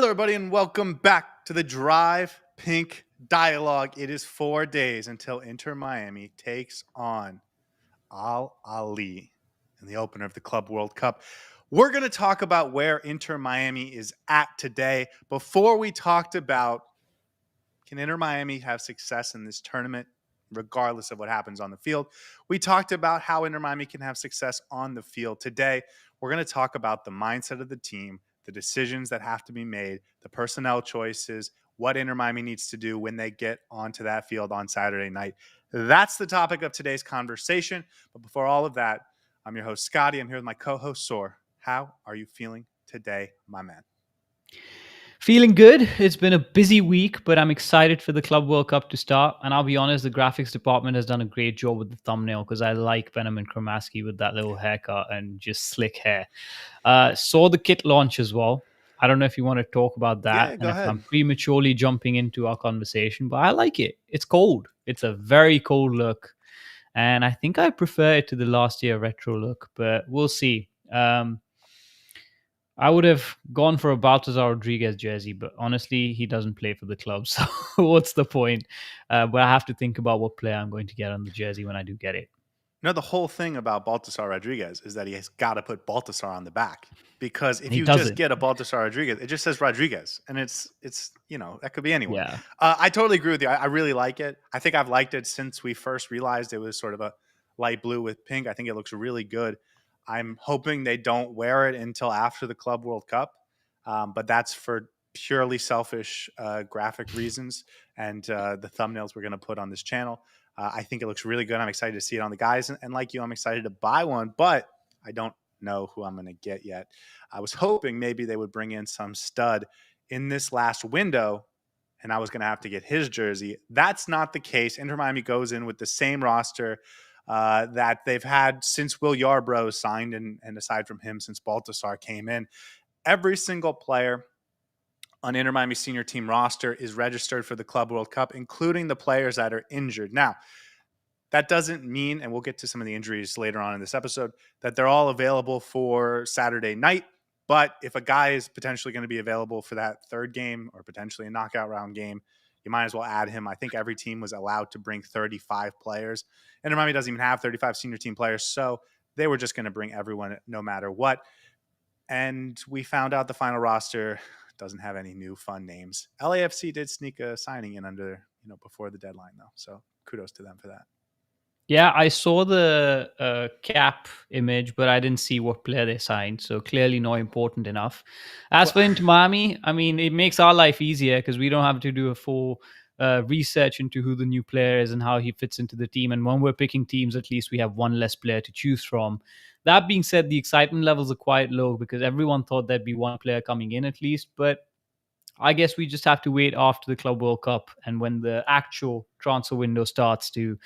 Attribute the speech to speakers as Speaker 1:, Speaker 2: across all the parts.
Speaker 1: Hello, everybody, and welcome back to the Drive Pink Dialogue. It is 4 days until Inter Miami takes on Al Ali in the opener of the Club World Cup. We're going to talk about where Inter Miami is at today. Before we talked about can Inter Miami have success in this tournament, regardless of what happens on the field, we talked about how Inter Miami can have success on the field. Today, we're going to talk about the mindset of the team, the decisions that have to be made, the personnel choices, what Inter Miami needs to do when they get onto that field on Saturday night. That's the topic of today's conversation. But before all of that, I'm your host, Scotty. I'm here with my co-host, Saur. How are you feeling today, my man?
Speaker 2: Feeling good. It's been a busy week, but I'm excited for the Club World Cup to start. And I'll be honest, the graphics department has done a great job with the thumbnail because I like Benjamin Kromaski with that little haircut and just slick hair. Saw the kit launch as well. I don't know if you want to talk about that
Speaker 1: Yeah,
Speaker 2: and
Speaker 1: go
Speaker 2: if I'm
Speaker 1: ahead.
Speaker 2: prematurely jumping into our conversation, but I like it. It's cold. It's a very cold look. And I think I prefer it to the last year retro look, but we'll see. I would have gone for a Baltazar Rodriguez jersey, but honestly, he doesn't play for the club. So what's the point? But I have to think about what player I'm going to get on the jersey when I do get it.
Speaker 1: The whole thing about Baltasar Rodriguez is that he has got to put Baltasar on the back because if
Speaker 2: He
Speaker 1: you just
Speaker 2: doesn't.
Speaker 1: get a Baltasar Rodriguez, it just says Rodriguez, and it's that could be anyone.
Speaker 2: Yeah.
Speaker 1: I totally agree with you. I really like it. I think I've liked it since we first realized it was sort of a light blue with pink. I think it looks really good. I'm hoping they don't wear it until after the Club World Cup, but that's for purely selfish graphic reasons and the thumbnails we're going to put on this channel. I think it looks really good. I'm excited to see it on the guys. And like you, I'm excited to buy one, but I don't know who I'm going to get yet. I was hoping maybe they would bring in some stud in this last window, and I was going to have to get his jersey. That's not the case. Inter Miami goes in with the same roster that they've had since Will Yarbrough signed, and aside from him, since Baltasar came in. Every single player on Inter Miami senior team roster is registered for the Club World Cup, including the players that are injured. Now, that doesn't mean, and we'll get to some of the injuries later on in this episode, that they're all available for Saturday night. But if a guy is potentially going to be available for that third game or potentially a knockout round game, you might as well add him. I think every team was allowed to bring 35 players. Inter Miami doesn't even have 35 senior team players, so they were just going to bring everyone no matter what. And we found out the final roster doesn't have any new fun names. LAFC did sneak a signing in under, before the deadline, though. So kudos to them for that.
Speaker 2: Yeah, I saw the cap image, but I didn't see what player they signed. So clearly not important enough. As
Speaker 1: Well,
Speaker 2: for Inter Miami, I mean, it makes our life easier because we don't have to do a full research into who the new player is and how he fits into the team. And when we're picking teams, at least we have one less player to choose from. That being said, the excitement levels are quite low because everyone thought there'd be one player coming in at least. But I guess we just have to wait after the Club World Cup and when the actual transfer window starts to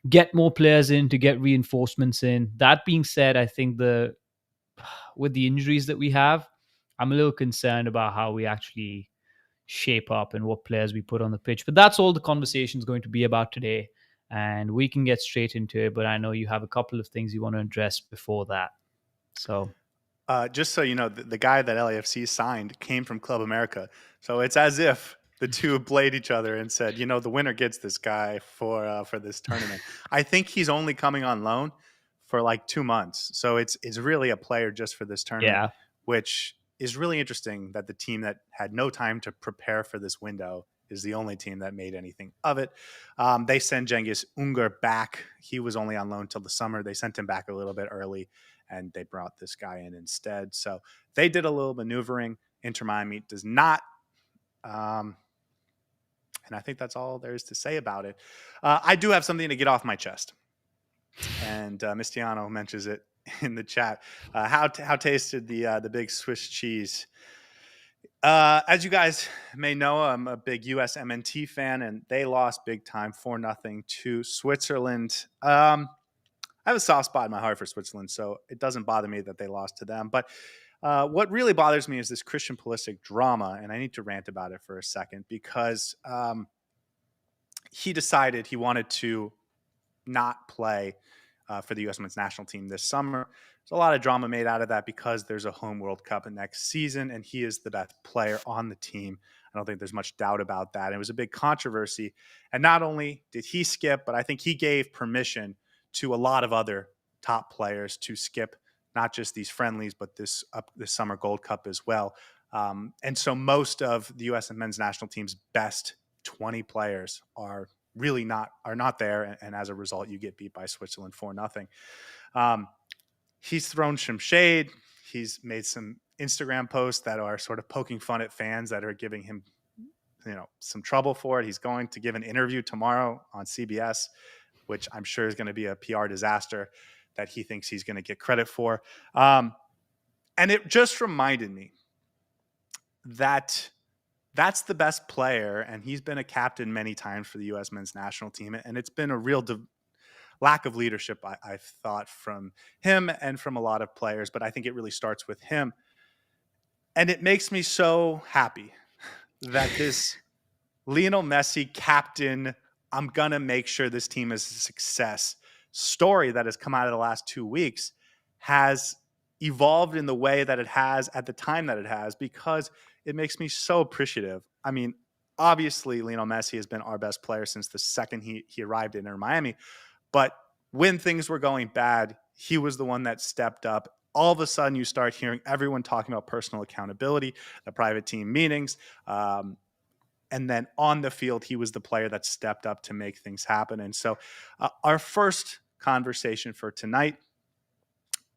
Speaker 2: get more players in, to get reinforcements in. That being said, I think with the injuries that we have, I'm a little concerned about how we actually shape up and what players we put on the pitch. But that's all the conversation is going to be about today. And we can get straight into it. But I know you have a couple of things you want to address before that. So
Speaker 1: just so you know, the guy that LAFC signed came from Club America. So it's as if the two played each other and said, the winner gets this guy for this tournament. I think he's only coming on loan for like 2 months. So it's really a player just for this tournament,
Speaker 2: yeah,
Speaker 1: which is really interesting that the team that had no time to prepare for this window is the only team that made anything of it. They send Cengiz Ünder back. He was only on loan till the summer. They sent him back a little bit early, and they brought this guy in instead. So they did a little maneuvering. Inter Miami does not. And I think that's all there is to say about it. I do have something to get off my chest. And Mistiano mentions it in the chat. How tasted the big Swiss cheese? As you guys may know, I'm a big US MNT fan, and they lost big time 4-0 to Switzerland. I have a soft spot in my heart for Switzerland, so it doesn't bother me that they lost to them. But what really bothers me is this Christian Pulisic drama, and I need to rant about it for a second because he decided he wanted to not play for the U.S. men's national team this summer. There's a lot of drama made out of that because there's a home World Cup next season, and he is the best player on the team. I don't think there's much doubt about that. It was a big controversy. And not only did he skip, but I think he gave permission to a lot of other top players to skip not just these friendlies, but this summer Gold Cup as well. And so most of the U.S. and men's national team's best 20 players are not there, and as a result, you get beat by Switzerland 4-0. He's thrown some shade. He's made some Instagram posts that are sort of poking fun at fans that are giving him, some trouble for it. He's going to give an interview tomorrow on CBS, which I'm sure is going to be a PR disaster that he thinks he's going to get credit for. And it just reminded me that that's the best player, and he's been a captain many times for the U.S. men's national team, and it's been a real lack of leadership, I've thought, from him and from a lot of players, but I think it really starts with him. And it makes me so happy that this Lionel Messi captain, I'm going to make sure this team is a success story that has come out of the last 2 weeks has evolved in the way that it has at the time that it has, because it makes me so appreciative. I mean, obviously, Lionel Messi has been our best player since the second he arrived in Miami. But when things were going bad, he was the one that stepped up. All of a sudden, you start hearing everyone talking about personal accountability, the private team meetings. And then on the field, he was the player that stepped up to make things happen. And so our first conversation for tonight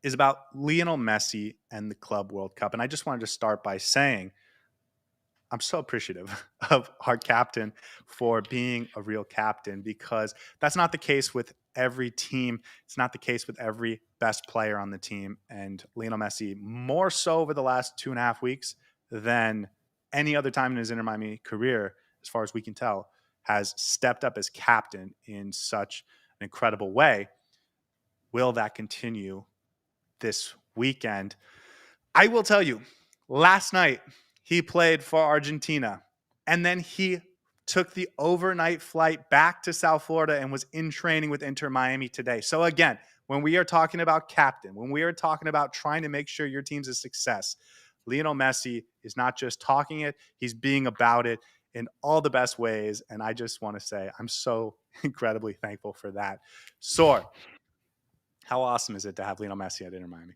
Speaker 1: is about Lionel Messi and the Club World Cup. And I just wanted to start by saying I'm so appreciative of our captain for being a real captain, because that's not the case with every team. It's not the case with every best player on the team. And Lionel Messi, more so over the last 2.5 weeks than any other time in his Inter Miami career, as far as we can tell, has stepped up as captain in such an incredible way. Will that continue this weekend? I will tell you, last night he played for Argentina, and then he took the overnight flight back to South Florida and was in training with Inter Miami today. So again, when we are talking about captain, when we are talking about trying to make sure your team's a success, Lionel Messi is not just talking it, he's being about it in all the best ways. And I just want to say I'm so incredibly thankful for that. Saur, how awesome is it to have Lionel Messi at Inter Miami?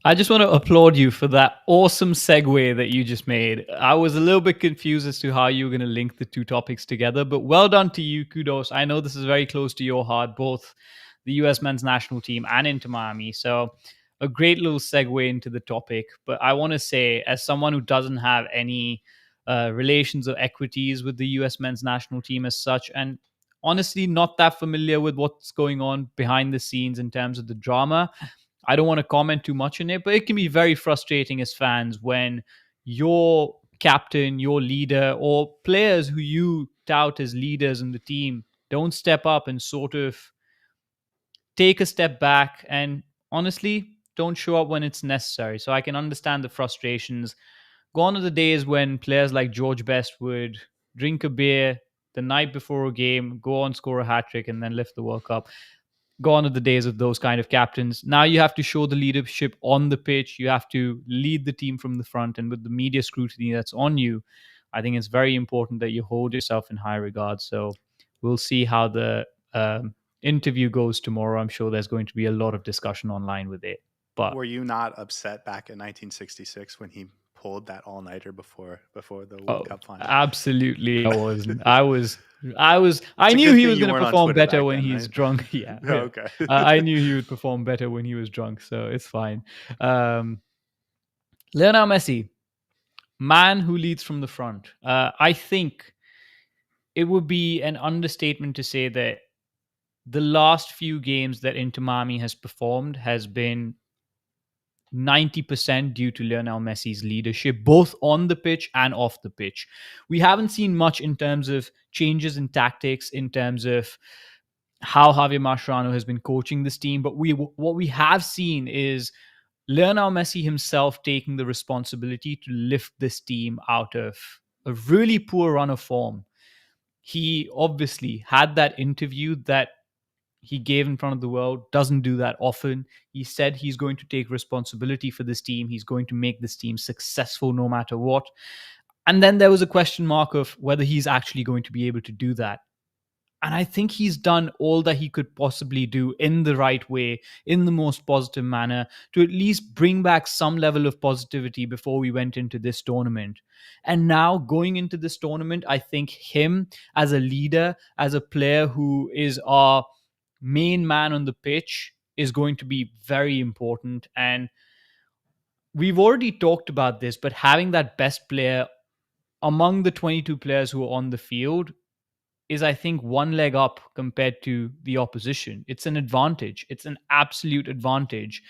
Speaker 2: I just want to applaud you for that awesome segue that you just made. I was a little bit confused as to how you were going to link the two topics together, but well done to you. Kudos. I know this is very close to your heart, both the US men's national team and Inter Miami. So a great little segue into the topic. But I want to say, as someone who doesn't have any relations or equities with the US men's national team as such, and honestly not that familiar with what's going on behind the scenes in terms of the drama, I don't want to comment too much on it, but it can be very frustrating as fans when your captain, your leader, or players who you tout as leaders in the team don't step up and sort of take a step back and honestly don't show up when it's necessary. So I can understand the frustrations. Gone are the days when players like George Best would drink a beer the night before a game, go on, score a hat trick, and then lift the World Cup. Gone are the days of those kind of captains. Now you have to show the leadership on the pitch. You have to lead the team from the front. And with the media scrutiny that's on you, I think it's very important that you hold yourself in high regard. So we'll see how the interview goes tomorrow. I'm sure there's going to be a lot of discussion online with it. But
Speaker 1: were you not upset back in 1966 when he pulled that all-nighter before the World Cup final?
Speaker 2: Absolutely, I wasn't. I knew he was going to perform better when he's drunk. Yeah.
Speaker 1: Okay.
Speaker 2: I knew he would perform better when he was drunk, so it's fine. Lionel Messi, man who leads from the front. I think it would be an understatement to say that the last few games that Inter Miami has performed has been 90% due to Lionel Messi's leadership, both on the pitch and off the pitch. We haven't seen much in terms of changes in tactics, in terms of how Javier Mascherano has been coaching this team. But what we have seen is Lionel Messi himself taking the responsibility to lift this team out of a really poor run of form. He obviously had that interview that he gave in front of the world. Doesn't do that often. He said he's going to take responsibility for this team. He's going to make this team successful no matter what. And then there was a question mark of whether he's actually going to be able to do that. And I think he's done all that he could possibly do in the right way, in the most positive manner, to at least bring back some level of positivity before we went into this tournament. And now going into this tournament, I think him as a leader, as a player who is our main man on the pitch, is going to be very important. And we've already talked about this, but having that best player among the 22 players who are on the field is, I think, one leg up compared to the opposition. It's an advantage. It's an absolute advantage.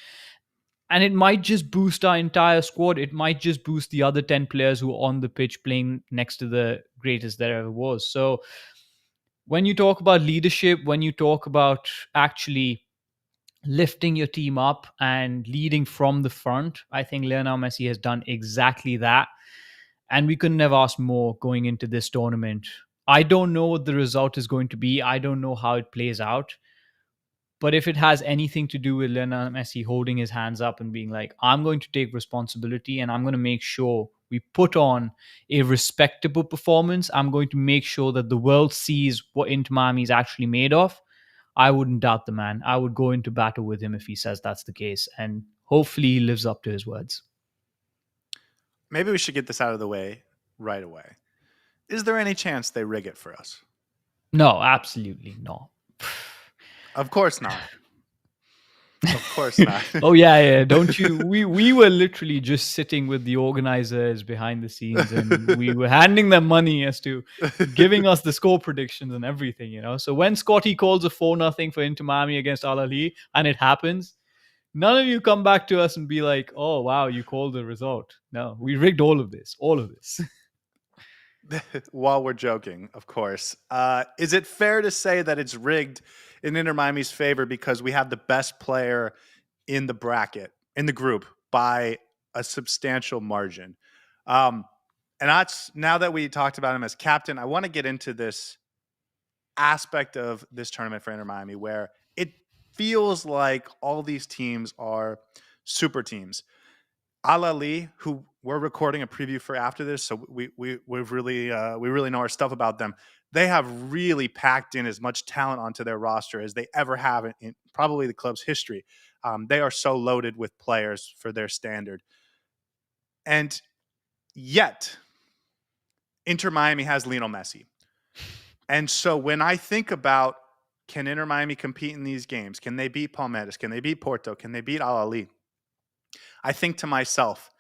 Speaker 2: And it might just boost our entire squad. It might just boost the other 10 players who are on the pitch playing next to the greatest there ever was. So when you talk about leadership, when you talk about actually lifting your team up and leading from the front, I think Lionel Messi has done exactly that. And we couldn't have asked more going into this tournament. I don't know what the result is going to be. I don't know how it plays out. But if it has anything to do with Lionel Messi holding his hands up and being like, I'm going to take responsibility and I'm going to make sure we put on a respectable performance, I'm going to make sure that the world sees what Inter Miami is actually made of, I wouldn't doubt the man. I would go into battle with him if he says that's the case. And hopefully he lives up to his words.
Speaker 1: Maybe we should get this out of the way right away. Is there any chance they rig it for us?
Speaker 2: No, absolutely not.
Speaker 1: Of course not. Of course not.
Speaker 2: Oh yeah. Don't you? We were literally just sitting with the organizers behind the scenes, and we were handing them money as to giving us the score predictions and everything. So when Scotty calls a 4-0 for Inter Miami against Al Ahly, and it happens, none of you come back to us and be like, "Oh wow, you called the result." No, we rigged all of this. All of this.
Speaker 1: While we're joking, of course. Is it fair to say that it's rigged in Inter Miami's favor because we have the best player in the bracket, in the group, by a substantial margin? And that's, now that we talked about him as captain, I want to get into this aspect of this tournament for Inter Miami where it feels like all these teams are super teams. Al Ahly, who we're recording a preview for after this, so we really know our stuff about them. They have really packed in as much talent onto their roster as they ever have in probably the club's history. They are so loaded with players for their standard, and yet Inter Miami has Lionel Messi. And so when I think about, can Inter Miami compete in these games? Can they beat Palmeiras? Can they beat Porto? Can they beat Al Ahly? I think to myself,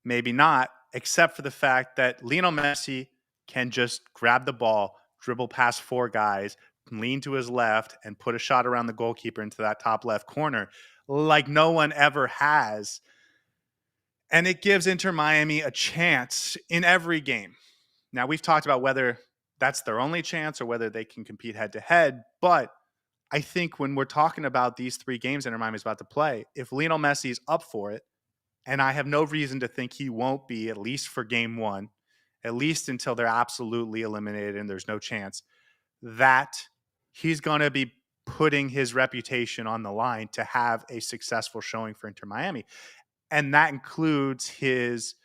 Speaker 1: maybe not, except for the fact that Lionel Messi can just grab the ball, dribble past 4 guys, lean to his left, and put a shot around the goalkeeper into that top left corner like no one ever has. And it gives Inter Miami a chance in every game. Now, we've talked about whether that's their only chance or whether they can compete head to head, but I think when we're talking about these 3 games Inter Miami's about to play, if Lionel Messi is up for it, and I have no reason to think he won't be, at least for game 1, at least until they're absolutely eliminated and there's no chance, that he's going to be putting his reputation on the line to have a successful showing for Inter Miami. And that includes his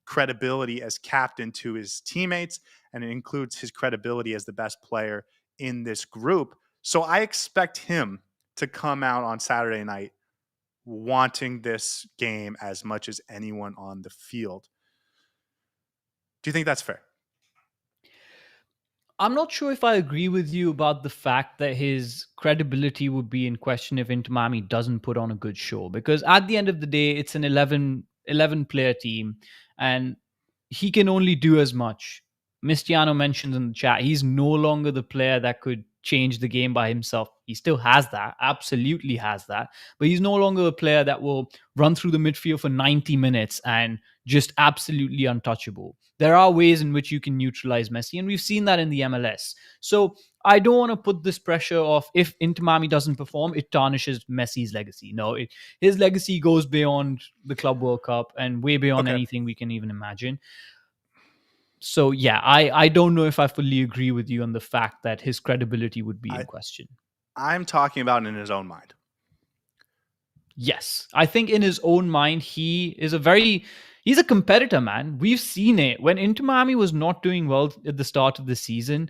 Speaker 1: credibility as captain to his teammates, and it includes his credibility as the best player in this group. So I expect him to come out on Saturday night wanting this game as much as anyone on the field. Do you think that's fair?
Speaker 2: I'm not sure if I agree with you about the fact that his credibility would be in question if Inter Miami doesn't put on a good show. Because at the end of the day, it's an 11 player team, and he can only do as much. Mistiano mentions in the chat, he's no longer the player that could change the game by himself. He still has that, absolutely has that, but he's no longer a player that will run through the midfield for 90 minutes and just absolutely untouchable. There are ways in which you can neutralize Messi, and we've seen that in the MLS. So I don't want to put this pressure of, if Inter Miami doesn't perform, it tarnishes Messi's legacy. No, his legacy goes beyond the Club World Cup and way beyond anything we can even imagine. So yeah, I don't know if I fully agree with you on the fact that his credibility would be in question.
Speaker 1: I'm talking about in his own mind.
Speaker 2: Yes. I think in his own mind, he's a competitor, man. We've seen it when Inter Miami was not doing well at the start of the season.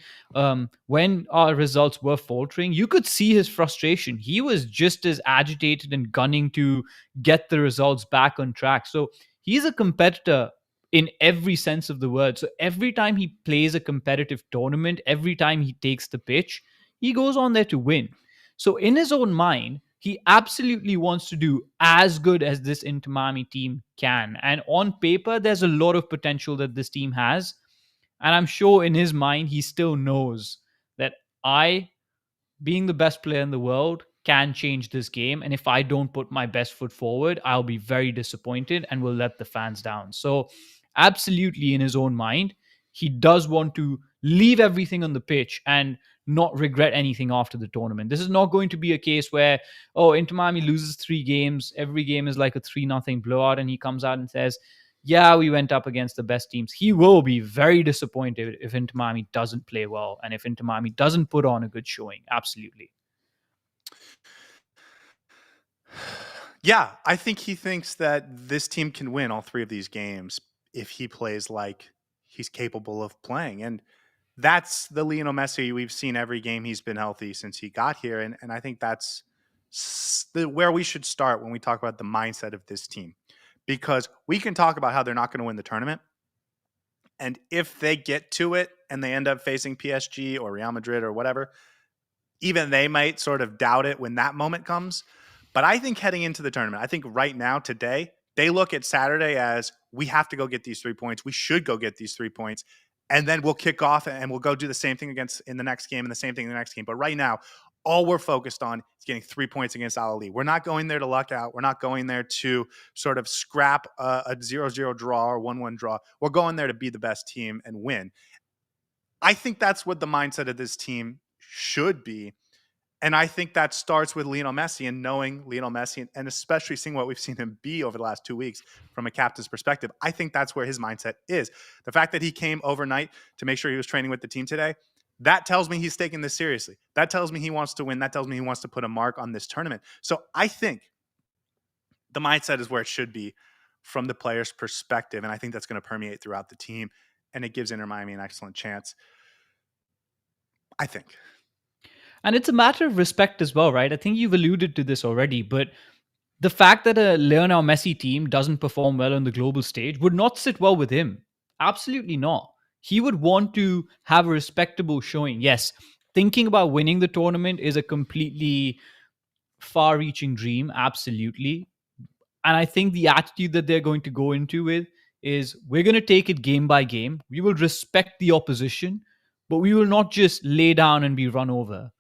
Speaker 2: When our results were faltering, you could see his frustration. He was just as agitated and gunning to get the results back on track. So he's a competitor in every sense of the word. So every time he plays a competitive tournament, every time he takes the pitch, he goes on there to win. So in his own mind, he absolutely wants to do as good as this Inter Miami team can. And on paper, there's a lot of potential that this team has. And I'm sure in his mind, he still knows that I, being the best player in the world, can change this game. And if I don't put my best foot forward, I'll be very disappointed and will let the fans down. So, absolutely, in his own mind, he does want to leave everything on the pitch and not regret anything after the tournament. This is not going to be a case where, oh, Inter Miami loses 3 games. Every game is like a 3-0 blowout. And he comes out and says, yeah, we went up against the best teams. He will be very disappointed if Inter Miami doesn't play well and if Inter Miami doesn't put on a good showing. Absolutely.
Speaker 1: Yeah, I think he thinks that this team can win all 3 of these games if he plays like he's capable of playing. And that's the Lionel Messi we've seen every game he's been healthy since he got here. And I think that's where we should start when we talk about the mindset of this team. Because we can talk about how they're not going to win the tournament. And if they get to it and they end up facing PSG or Real Madrid or whatever, even they might sort of doubt it when that moment comes. But I think heading into the tournament, I think right now, today, they look at Saturday as we have to go get these 3 points. We should go get these 3 points. And then we'll kick off and we'll go do the same thing against in the next game and the same thing in the next game. But right now, all we're focused on is getting 3 points against Al Ahly. We're not going there to luck out. We're not going there to sort of scrap a 0-0 draw or 1-1 draw. We're going there to be the best team and win. I think that's what the mindset of this team should be. And I think that starts with Lionel Messi and knowing Lionel Messi and especially seeing what we've seen him be over the last 2 weeks from a captain's perspective. I think that's where his mindset is. The fact that he came overnight to make sure he was training with the team today, that tells me he's taking this seriously. That tells me he wants to win. That tells me he wants to put a mark on this tournament. So I think the mindset is where it should be from the player's perspective. And I think that's going to permeate throughout the team. And it gives Inter Miami an excellent chance, I think.
Speaker 2: And it's a matter of respect as well, right? I think you've alluded to this already, but the fact that a Lionel Messi team doesn't perform well on the global stage would not sit well with him. Absolutely not. He would want to have a respectable showing. Yes, thinking about winning the tournament is a completely far reaching dream. Absolutely. And I think the attitude that they're going to go into with is we're going to take it game by game. We will respect the opposition, but we will not just lay down and be run over.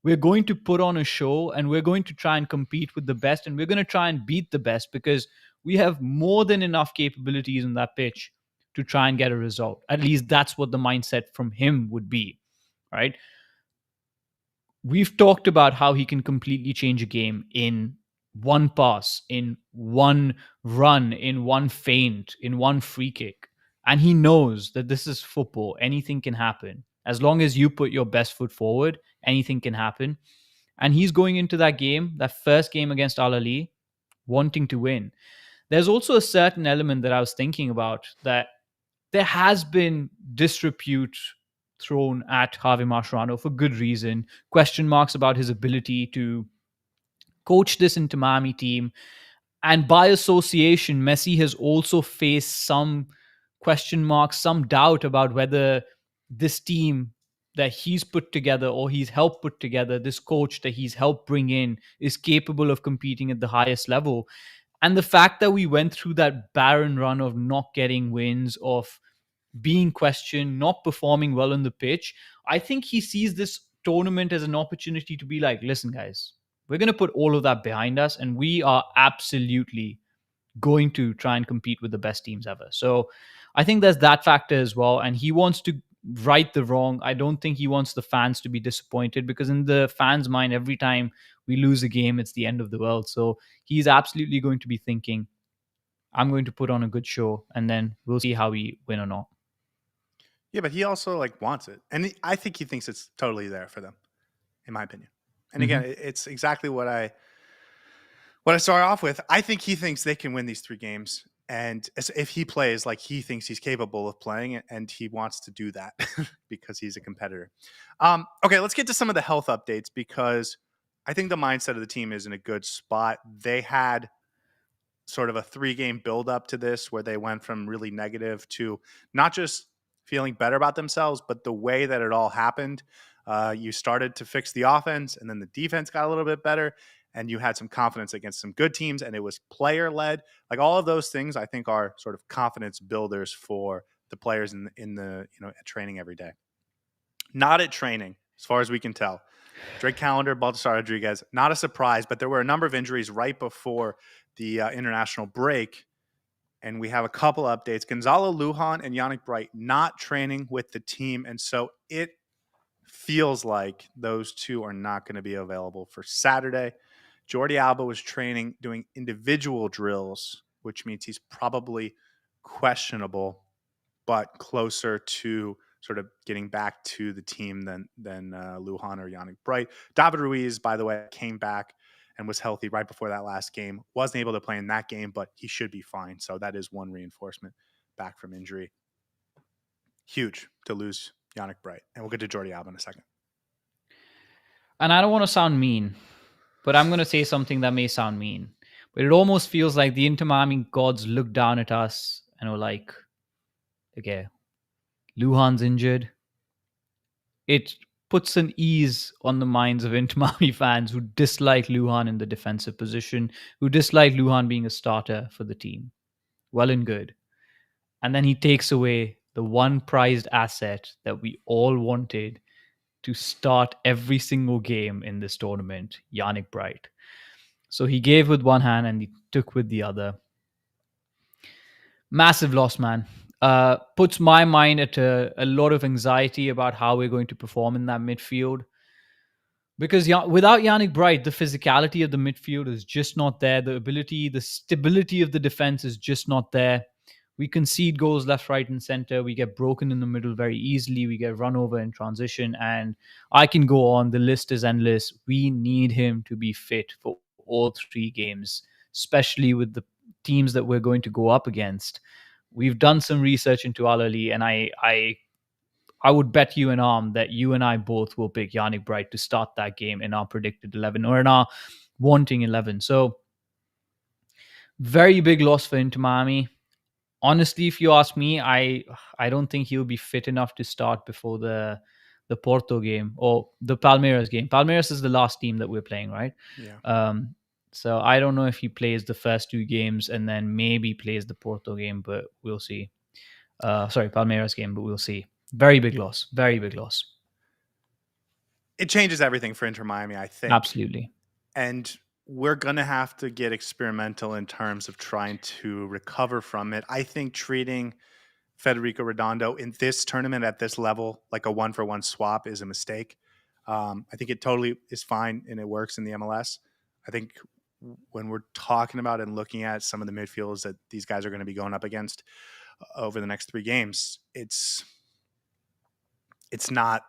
Speaker 2: We're going to put on a show and we're going to try and compete with the best and we're going to try and beat the best because we have more than enough capabilities in that pitch to try and get a result. At least that's what the mindset from him would be, right? We've talked about how he can completely change a game in one pass, in one run, in one feint, in one free kick. And he knows that this is football. Anything can happen. As long as you put your best foot forward, anything can happen. And he's going into that game, that first game against Al Ahly, wanting to win. There's also a certain element that I was thinking about that there has been disrepute thrown at Javi Mascherano for good reason. Question marks about his ability to coach this Inter Miami team. And by association, Messi has also faced some question marks, some doubt about whether this team that he's put together or he's helped put together, this coach that he's helped bring in, is capable of competing at the highest level. And the fact that we went through that barren run of not getting wins, of being questioned, not performing well on the pitch, I think he sees this tournament as an opportunity to be like, listen, guys, we're going to put all of that behind us and we are absolutely going to try and compete with the best teams ever. So I think there's that factor as well. And he wants to right the wrong. I don't think he wants the fans to be disappointed because in the fans' mind, every time we lose a game, it's the end of the world. So he's absolutely going to be thinking, I'm going to put on a good show and then we'll see how we win or not.
Speaker 1: Yeah, but he also like wants it. And I think he thinks it's totally there for them, in my opinion. And
Speaker 2: Hmm.
Speaker 1: again, it's exactly what I started off with. I think he thinks they can win these 3 games. And if he plays like he thinks he's capable of playing, and he wants to do that because he's a competitor. Okay, let's get to some of the health updates because I think the mindset of the team is in a good spot. They had sort of a 3 game build up to this where they went from really negative to not just feeling better about themselves, but the way that it all happened. You started to fix the offense, and then the defense got a little bit better, and you had some confidence against some good teams, and it was player led. Like all of those things, I think are sort of confidence builders for the players in the at training every day. Not at training, as far as we can tell. Drake Callender, Baltasar Rodriguez, not a surprise, but there were a number of injuries right before the international break. And we have a couple updates. Gonzalo Lujan and Yannick Bright not training with the team. And so it feels like those two are not going to be available for Saturday. Jordi Alba was training, doing individual drills, which means he's probably questionable, but closer to sort of getting back to the team than Lujan or Yannick Bright. David Ruiz, by the way, came back and was healthy right before that last game. Wasn't able to play in that game, but he should be fine. So that is one reinforcement back from injury. Huge to lose Yannick Bright. And we'll get to Jordi Alba in a second.
Speaker 2: And I don't want to sound mean, but I'm going to say something that may sound mean. But it almost feels like the Inter Miami gods looked down at us and were like, okay, Luhan's injured. It puts an ease on the minds of Inter Miami fans who dislike Luhan in the defensive position, who dislike Luhan being a starter for the team. Well and good. And then he takes away the one prized asset that we all wanted to start every single game in this tournament, Yannick Bright. So he gave with one hand and he took with the other. Massive loss, man. Puts my mind at a lot of anxiety about how we're going to perform in that midfield. Because without Yannick Bright, the physicality of the midfield is just not there. The ability, the stability of the defense is just not there. We concede goals left, right, and center. We get broken in the middle very easily. We get run over in transition. And I can go on. The list is endless. We need him to be fit for all 3 games, especially with the teams that we're going to go up against. We've done some research into Al Ahly, and I would bet you an arm that you and I both will pick Yannick Bright to start that game in our predicted 11 or in our wanting 11. So, very big loss for Inter Miami. Honestly, if you ask me, I don't think he'll be fit enough to start before the Porto game or the Palmeiras game. Palmeiras is the last team that we're playing, right?
Speaker 1: Yeah.
Speaker 2: So I don't know if he plays the first 2 games and then maybe plays the Porto game, but we'll see. Sorry, Palmeiras game, but we'll see. Very big loss. Very big loss.
Speaker 1: It changes everything for Inter Miami, I think.
Speaker 2: Absolutely.
Speaker 1: And we're going to have to get experimental in terms of trying to recover from it. I think treating Federico Redondo in this tournament at this level like a 1-for-1 swap is a mistake. I think it totally is fine and it works in the MLS. I think when we're talking about and looking at some of the midfields that these guys are going to be going up against over the next 3 games, it's not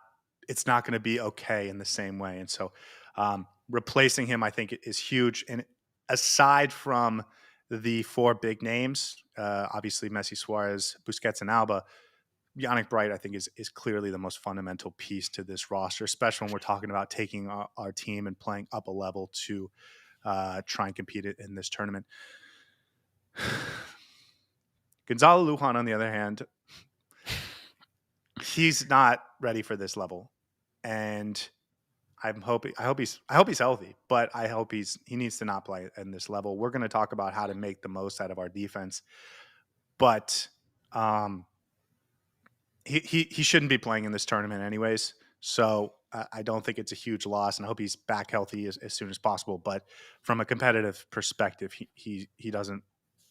Speaker 1: going to be okay in the same way. And so replacing him, I think, is huge. And aside from the 4 big names, obviously Messi, Suarez, Busquets, and Alba, Yannick Bright, I think, is clearly the most fundamental piece to this roster, especially when we're talking about taking our team and playing up a level to try and compete in this tournament. Gonzalo Lujan, on the other hand, he's not ready for this level. And I hope he's healthy, but I hope he needs to not play in this level. We're going to talk about how to make the most out of our defense, but he shouldn't be playing in this tournament anyways. So I don't think it's a huge loss, and I hope he's back healthy as soon as possible. But from a competitive perspective, he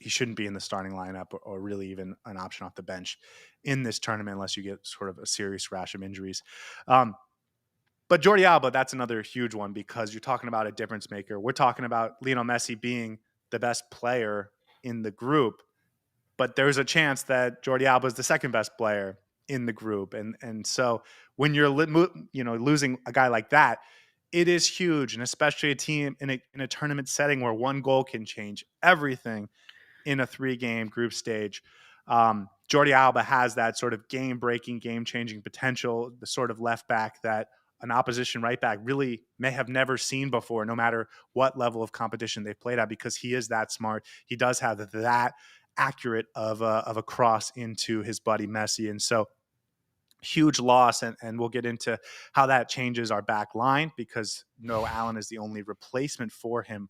Speaker 1: shouldn't be in the starting lineup or really even an option off the bench in this tournament unless you get sort of a serious rash of injuries. But Jordi Alba, that's another huge one because you're talking about a difference maker. We're talking about Lionel Messi being the best player in the group, but there's a chance that Jordi Alba is the second best player in the group, and so when you're losing a guy like that, it is huge, and especially a team in a tournament setting where one goal can change everything in a 3-game group stage. Jordi Alba has that sort of game-breaking, game-changing potential, the sort of left back that an opposition right back really may have never seen before, no matter what level of competition they've played at, because he is that smart. He does have that accurate of a cross into his buddy Messi. And so huge loss, and we'll get into how that changes our back line because no Allen is the only replacement for him.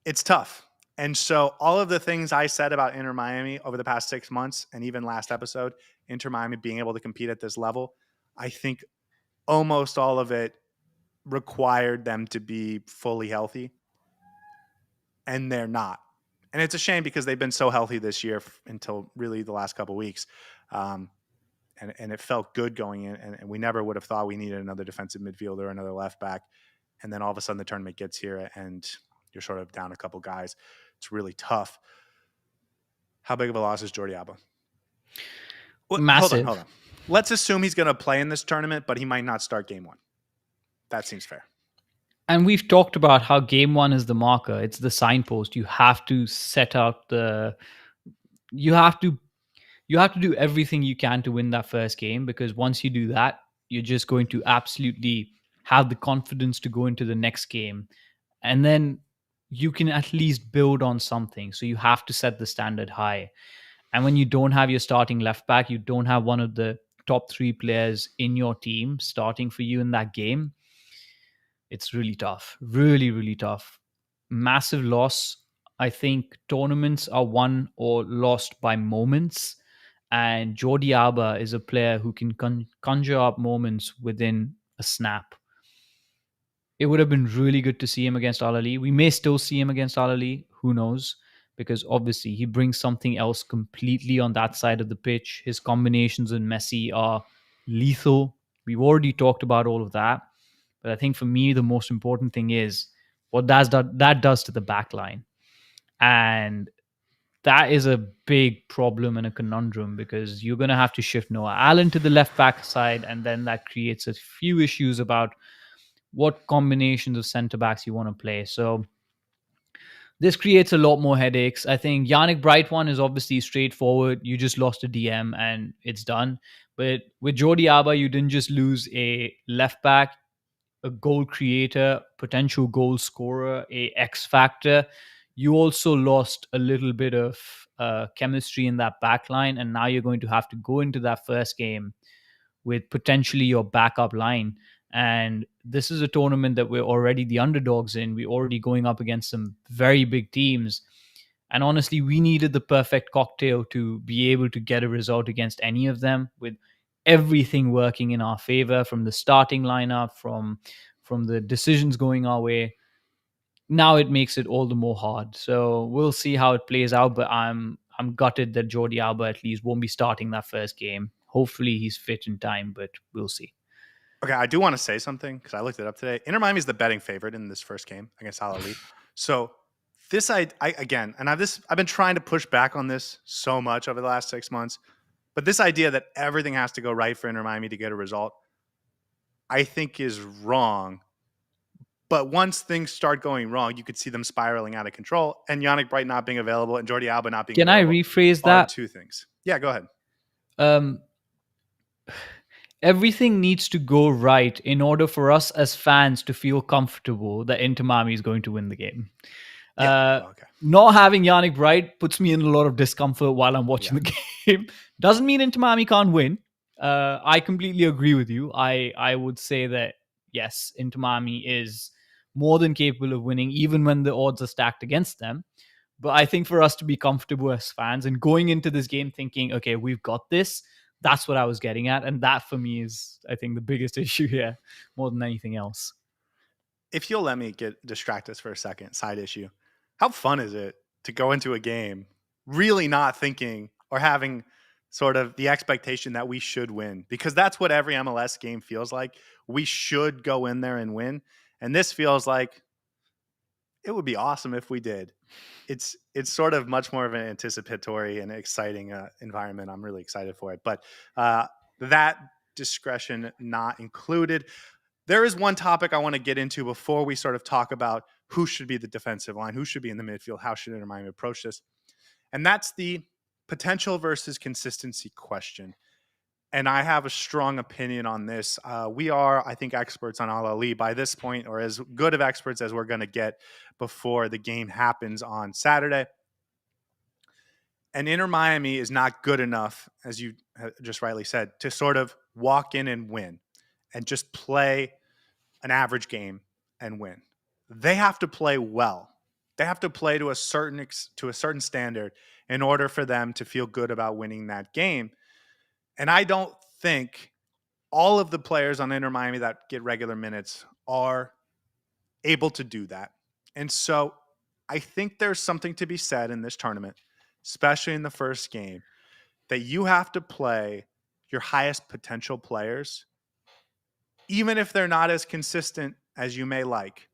Speaker 1: It's tough. And so all of the things I said about Inter Miami over the past 6 months, and even last episode, Inter Miami being able to compete at this level, I think almost all of it required them to be fully healthy, and they're not. And it's a shame because they've been so healthy this year until really the last couple of weeks. And it felt good going in, and we never would have thought we needed another defensive midfielder or another left back. And then all of a sudden the tournament gets here and you're sort of down a couple guys. It's really tough. How big of a loss is Jordi Alba?
Speaker 2: Massive.
Speaker 1: Hold on. Let's assume he's going to play in this tournament, but he might not start game 1. That seems fair.
Speaker 2: And we've talked about how game 1 is the marker. It's the signpost. You have to set out the. You have to do everything you can to win that first game, because once you do that, you're just going to absolutely have the confidence to go into the next game, and then you can at least build on something. So you have to set the standard high. And when you don't have your starting left back, you don't have one of the top 3 players in your team starting for you in that game, it's really tough. Really, really tough. Massive loss. I think tournaments are won or lost by moments. And Jordi Alba is a player who can conjure up moments within a snap. It would have been really good to see him against Al Ahly. We may still see him against Al Ahly. Who knows? Because obviously he brings something else completely on that side of the pitch. His combinations with Messi are lethal. We've already talked about all of that. But I think for me, the most important thing is what that does to the back line. And that is a big problem and a conundrum, because you're going to have to shift Noah Allen to the left back side. And then that creates a few issues about what combinations of centre backs you want to play. So this creates a lot more headaches. I think Yannick Bright one is obviously straightforward. You just lost a DM and it's done. But with Jordi Alba, you didn't just lose a left back, a goal creator, potential goal scorer, a X factor. You also lost a little bit of chemistry in that back line. And now you're going to have to go into that first game with potentially your backup line. And this is a tournament that we're already the underdogs in. We're already going up against some very big teams. And honestly, we needed the perfect cocktail to be able to get a result against any of them, with everything working in our favor, from the starting lineup, from the decisions going our way. Now it makes it all the more hard. So we'll see how it plays out. But I'm gutted that Jordi Alba at least won't be starting that first game. Hopefully he's fit in time, but we'll see.
Speaker 1: Okay, I do want to say something because I looked it up today. Inter Miami is the betting favorite in this first game against Al Ahly. So this, I again, and I've been trying to push back on this so much over the last 6 months, but this idea that everything has to go right for Inter Miami to get a result, I think is wrong. But once things start going wrong, you could see them spiraling out of control. And Yannick Bright not being available and Jordi Alba not being
Speaker 2: Can I
Speaker 1: available
Speaker 2: rephrase
Speaker 1: are
Speaker 2: that?
Speaker 1: 2 things. Yeah, go ahead.
Speaker 2: Um, Everything needs to go right in order for us as fans to feel comfortable that Inter Miami is going to win the game.
Speaker 1: Yeah. Okay.
Speaker 2: Not having Yannick Bright puts me in a lot of discomfort while I'm watching the game. Doesn't mean Inter Miami can't win. I completely agree with you. I would say that, yes, Inter Miami is more than capable of winning, even when the odds are stacked against them. But I think for us to be comfortable as fans and going into this game thinking, okay, we've got this, that's what I was getting at. And that for me is, I think, the biggest issue here more than anything else.
Speaker 1: If you'll let me get distract us for a second, side issue. How fun is it to go into a game really not thinking or having sort of the expectation that we should win? Because that's what every MLS game feels like. We should go in there and win. And this feels like it would be awesome if we did. It's sort of much more of an anticipatory and exciting environment. I'm really excited for it. But that discretion not included. There is one topic I want to get into before we sort of talk about who should be the defensive line, who should be in the midfield, how should Inter Miami approach this. And that's the potential versus consistency question. And I have a strong opinion on this. We are, I think, experts on Al Ali by this point, or as good of experts as we're going to get before the game happens on Saturday. And Inter Miami is not good enough, as you just rightly said, to sort of walk in and win and just play an average game and win. They have to play well. They have to play to a certain standard in order for them to feel good about winning that game. And I don't think all of the players on Inter Miami that get regular minutes are able to do that. And so I think there's something to be said in this tournament, especially in the first game, that you have to play your highest potential players, even if they're not as consistent as you may like,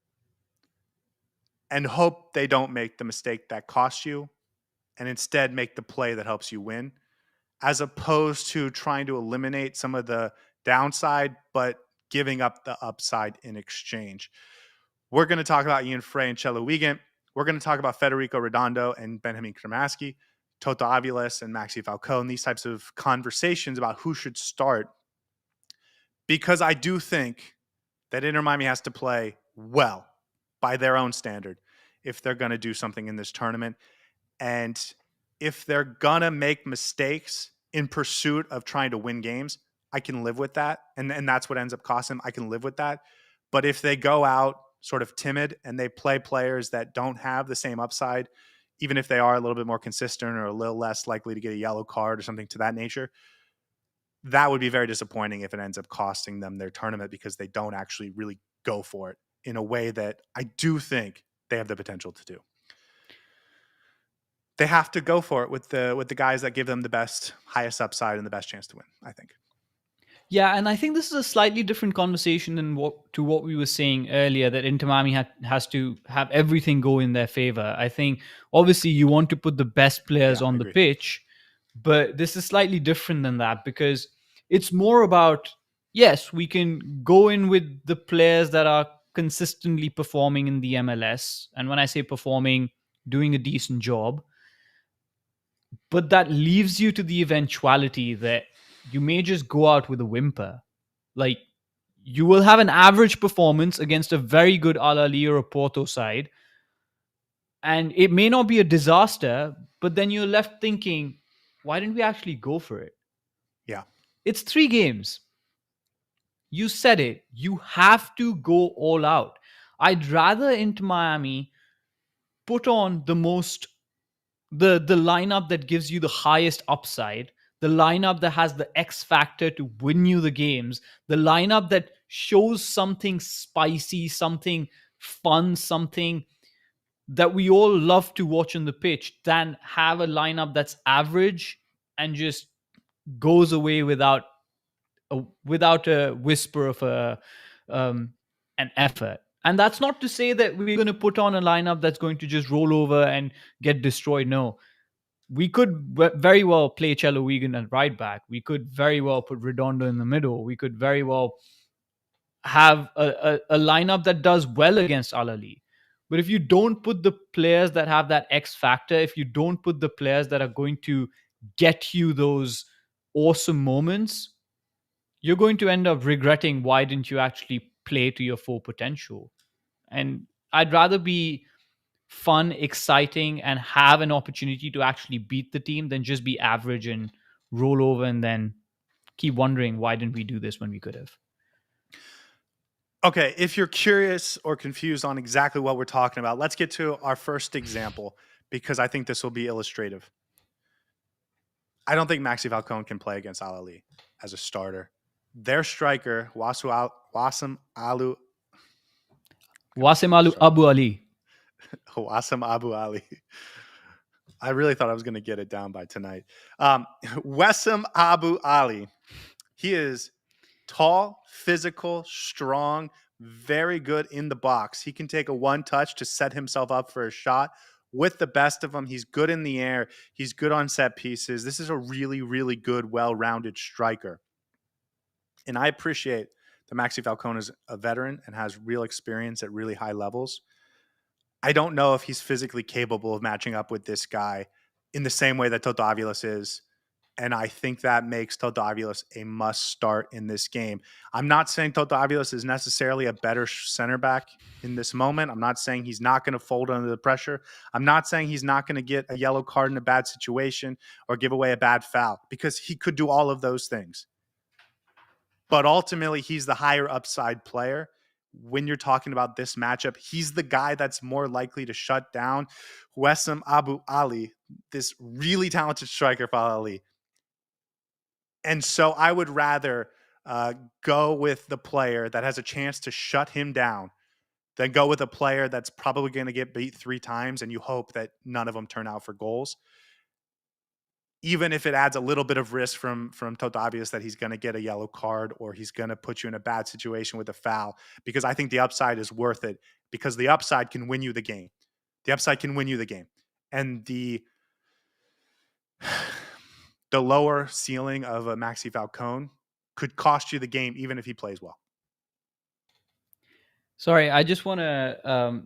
Speaker 1: and hope they don't make the mistake that costs you and instead make the play that helps you win, as opposed to trying to eliminate some of the downside, but giving up the upside in exchange. We're going to talk about Ian Frey and Chelo Wiegand. We're going to talk about Federico Redondo and Benjamin Kremaski, Toto Aviles and Maxi Falcao, and these types of conversations about who should start. Because I do think that Inter Miami has to play well by their own standard if they're going to do something in this tournament. And if they're going to make mistakes in pursuit of trying to win games, I can live with that. And that's what ends up costing them. I can live with that. But if they go out sort of timid and they play players that don't have the same upside, even if they are a little bit more consistent or a little less likely to get a yellow card or something to that nature, that would be very disappointing if it ends up costing them their tournament because they don't actually really go for it in a way that I do think they have the potential to do. They have to go for it with the guys that give them the best, highest upside and the best chance to win, I think.
Speaker 2: Yeah, and I think this is a slightly different conversation than what we were saying earlier, that Inter Miami has to have everything go in their favor. I think obviously you want to put the best players on the pitch, but this is slightly different than that because it's more about, yes, we can go in with the players that are consistently performing in the MLS. And when I say performing, doing a decent job, but that leaves you to the eventuality that you may just go out with a whimper. Like, you will have an average performance against a very good Al Ahly or a Porto side, and it may not be a disaster, but then you're left thinking, why didn't we actually go for it?
Speaker 1: Yeah.
Speaker 2: It's 3 games. You said it. You have to go all out. I'd rather Inter Miami put on the lineup that gives you the highest upside, the lineup that has the X factor to win you the games, the lineup that shows something spicy, something fun, something that we all love to watch on the pitch, than have a lineup that's average and just goes away without a whisper of an effort. And that's not to say that we're going to put on a lineup that's going to just roll over and get destroyed. No, we could very well play Chelo Wiegand at right back. We could very well put Redondo in the middle. We could very well have a lineup that does well against Al Ahly. But if you don't put the players that have that X factor, if you don't put the players that are going to get you those awesome moments, you're going to end up regretting why didn't you actually play to your full potential. And I'd rather be fun, exciting, and have an opportunity to actually beat the team than just be average and roll over and then keep wondering why didn't we do this when we could have.
Speaker 1: Okay, if you're curious or confused on exactly what we're talking about, let's get to our first example because I think this will be illustrative. I don't think Maxi Falcone can play against Al Ahly as a starter. Their striker, Wasim Abu
Speaker 2: Ali.
Speaker 1: Wasim Abu Ali. I really thought I was going to get it down by tonight. Wasim Abu Ali. He is tall, physical, strong, very good in the box. He can take a one touch to set himself up for a shot. With the best of them, he's good in the air. He's good on set pieces. This is a really, really good, well-rounded striker. And I appreciate that Maxi Falcone is a veteran and has real experience at really high levels. I don't know if he's physically capable of matching up with this guy in the same way that Toto Aviles is. And I think that makes Toto Aviles a must start in this game. I'm not saying Toto Aviles is necessarily a better center back in this moment. I'm not saying he's not going to fold under the pressure. I'm not saying he's not going to get a yellow card in a bad situation or give away a bad foul, because he could do all of those things. But ultimately, he's the higher upside player. When you're talking about this matchup, he's the guy that's more likely to shut down Wessam Abu Ali, this really talented striker for Ali. And so I would rather go with the player that has a chance to shut him down than go with a player that's probably going to get beat 3 times and you hope that none of them turn out for goals. Even if it adds a little bit of risk from Toto Aviles that he's going to get a yellow card or he's going to put you in a bad situation with a foul, because I think the upside is worth it, because the upside can win you the game. The upside can win you the game. And the lower ceiling of a Maxi Falcone could cost you the game even if he plays well.
Speaker 2: Sorry, I just want to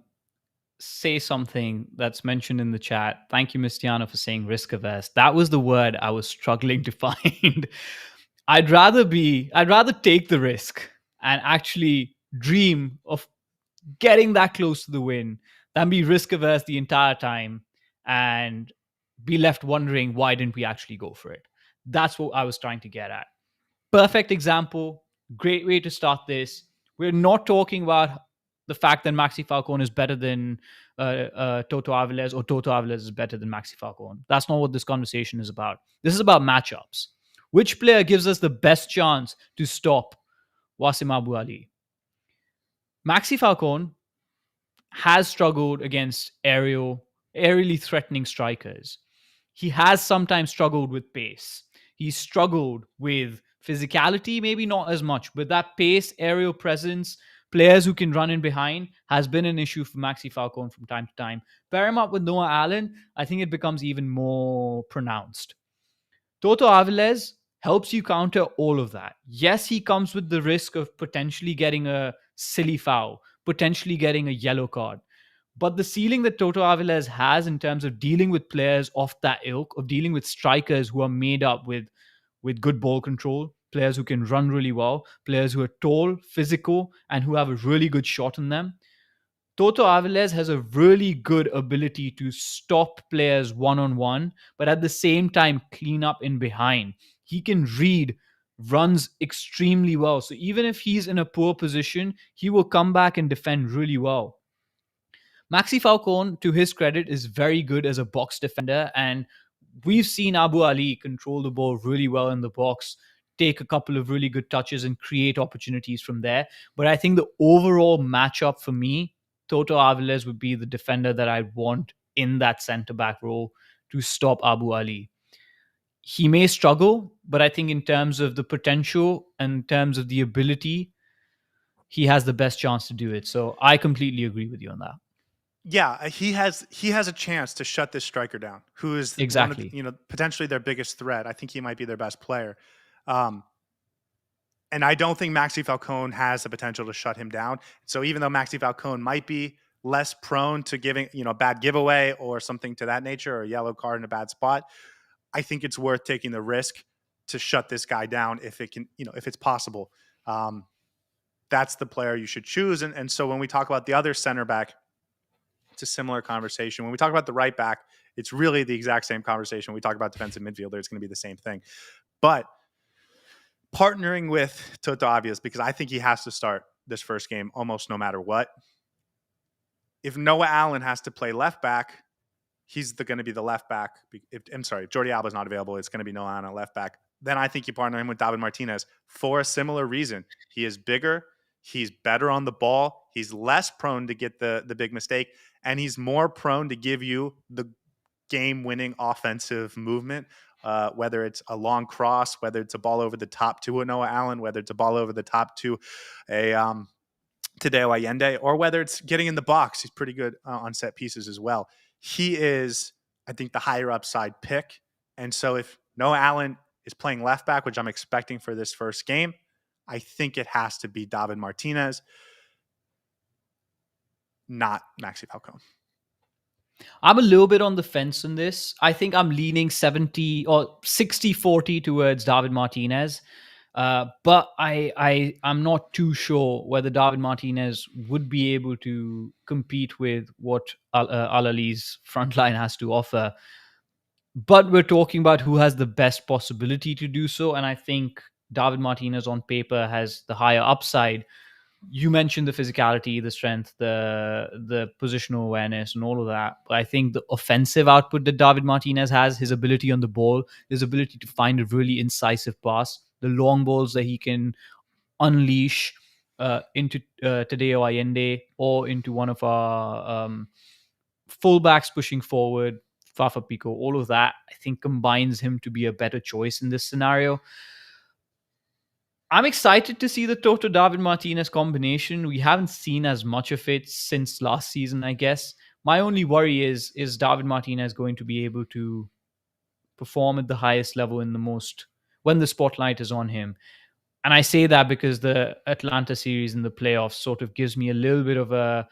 Speaker 2: say something that's mentioned in the chat. Thank you, Mistiano, for saying risk averse. That was the word I was struggling to find. I'd rather take the risk and actually dream of getting that close to the win than be risk averse the entire time and be left wondering why didn't we actually go for it. That's what I was trying to get at. Perfect example, great way to start this. We're not talking about the fact that Maxi Falcone is better than Toto Aviles, or Toto Aviles is better than Maxi Falcone. That's not what this conversation is about. This is about matchups. Which player gives us the best chance to stop Wasim Abu Ali? Maxi Falcone has struggled against aerially threatening strikers. He has sometimes struggled with pace. He's struggled with physicality, maybe not as much, but that pace, aerial presence, players who can run in behind has been an issue for Maxi Falcone from time to time. Pair him up with Noah Allen, I think it becomes even more pronounced. Toto Aviles helps you counter all of that. Yes, he comes with the risk of potentially getting a silly foul, potentially getting a yellow card. But the ceiling that Toto Aviles has in terms of dealing with players of that ilk, of dealing with strikers who are made up with good ball control, players who can run really well, players who are tall, physical, and who have a really good shot in them. Toto Aviles has a really good ability to stop players one on one, but at the same time, clean up in behind. He can read runs extremely well. So even if he's in a poor position, he will come back and defend really well. Maxi Falcone, to his credit, is very good as a box defender, and we've seen Abu Ali control the ball really well in the box, take a couple of really good touches, and create opportunities from there. But I think the overall matchup for me, Toto Aviles would be the defender that I'd want in that centre back role to stop Abu Ali. He may struggle, but I think in terms of the potential and in terms of the ability, he has the best chance to do it. So I completely agree with you on that.
Speaker 1: Yeah, he has a chance to shut this striker down, who is one of the,
Speaker 2: Exactly.
Speaker 1: potentially their biggest threat. I think he might be their best player. Um, and I don't think Maxi Falcone has the potential to shut him down. So even though Maxi Falcone might be less prone to giving, a bad giveaway or something to that nature, or a yellow card in a bad spot, I think it's worth taking the risk to shut this guy down if it can, if it's possible. Um, that's the player you should choose. And so when we talk about the other center back, it's a similar conversation. When we talk about the right back, it's really the exact same conversation. When we talk about defensive midfielder, it's going to be the same thing. But partnering with Toto Aviles, because I think he has to start this first game almost no matter what. If Noah Allen has to play left back, he's going to be the left back. I'm sorry, if Jordi Alba's not available, it's going to be Noah Allen at left back. Then I think you partner him with David Martinez for a similar reason. He is bigger. He's better on the ball. He's less prone to get the big mistake, and he's more prone to give you the game-winning offensive movement, whether it's a long cross, whether it's a ball over the top to a Noah Allen, whether it's a ball over the top to a Tadeo Allende, or whether it's getting in the box. He's pretty good on set pieces as well. He is, I think, the higher upside pick. And so if Noah Allen is playing left back, which I'm expecting for this first game, I think it has to be David Martinez, not Maxi Falcone.
Speaker 2: I'm a little bit on the fence on this. I think I'm leaning 70 or 60-40 towards David Martinez. But I'm not too sure whether David Martinez would be able to compete with what Al Ali's front line has to offer. But we're talking about who has the best possibility to do so. And I think David Martinez on paper has the higher upside. You mentioned the physicality, the strength, the positional awareness, and all of that. But I think the offensive output that David Martinez has, his ability on the ball, his ability to find a really incisive pass, the long balls that he can unleash into Tadeo Allende or into one of our fullbacks pushing forward, Fafa Pico, all of that, I think combines him to be a better choice in this scenario. I'm excited to see the Toto David Martinez combination. We haven't seen as much of it since last season, I guess. My only worry is David Martinez going to be able to perform at the highest level in the most when the spotlight is on him? And I say that because the Atlanta series in the playoffs sort of gives me a little bit of a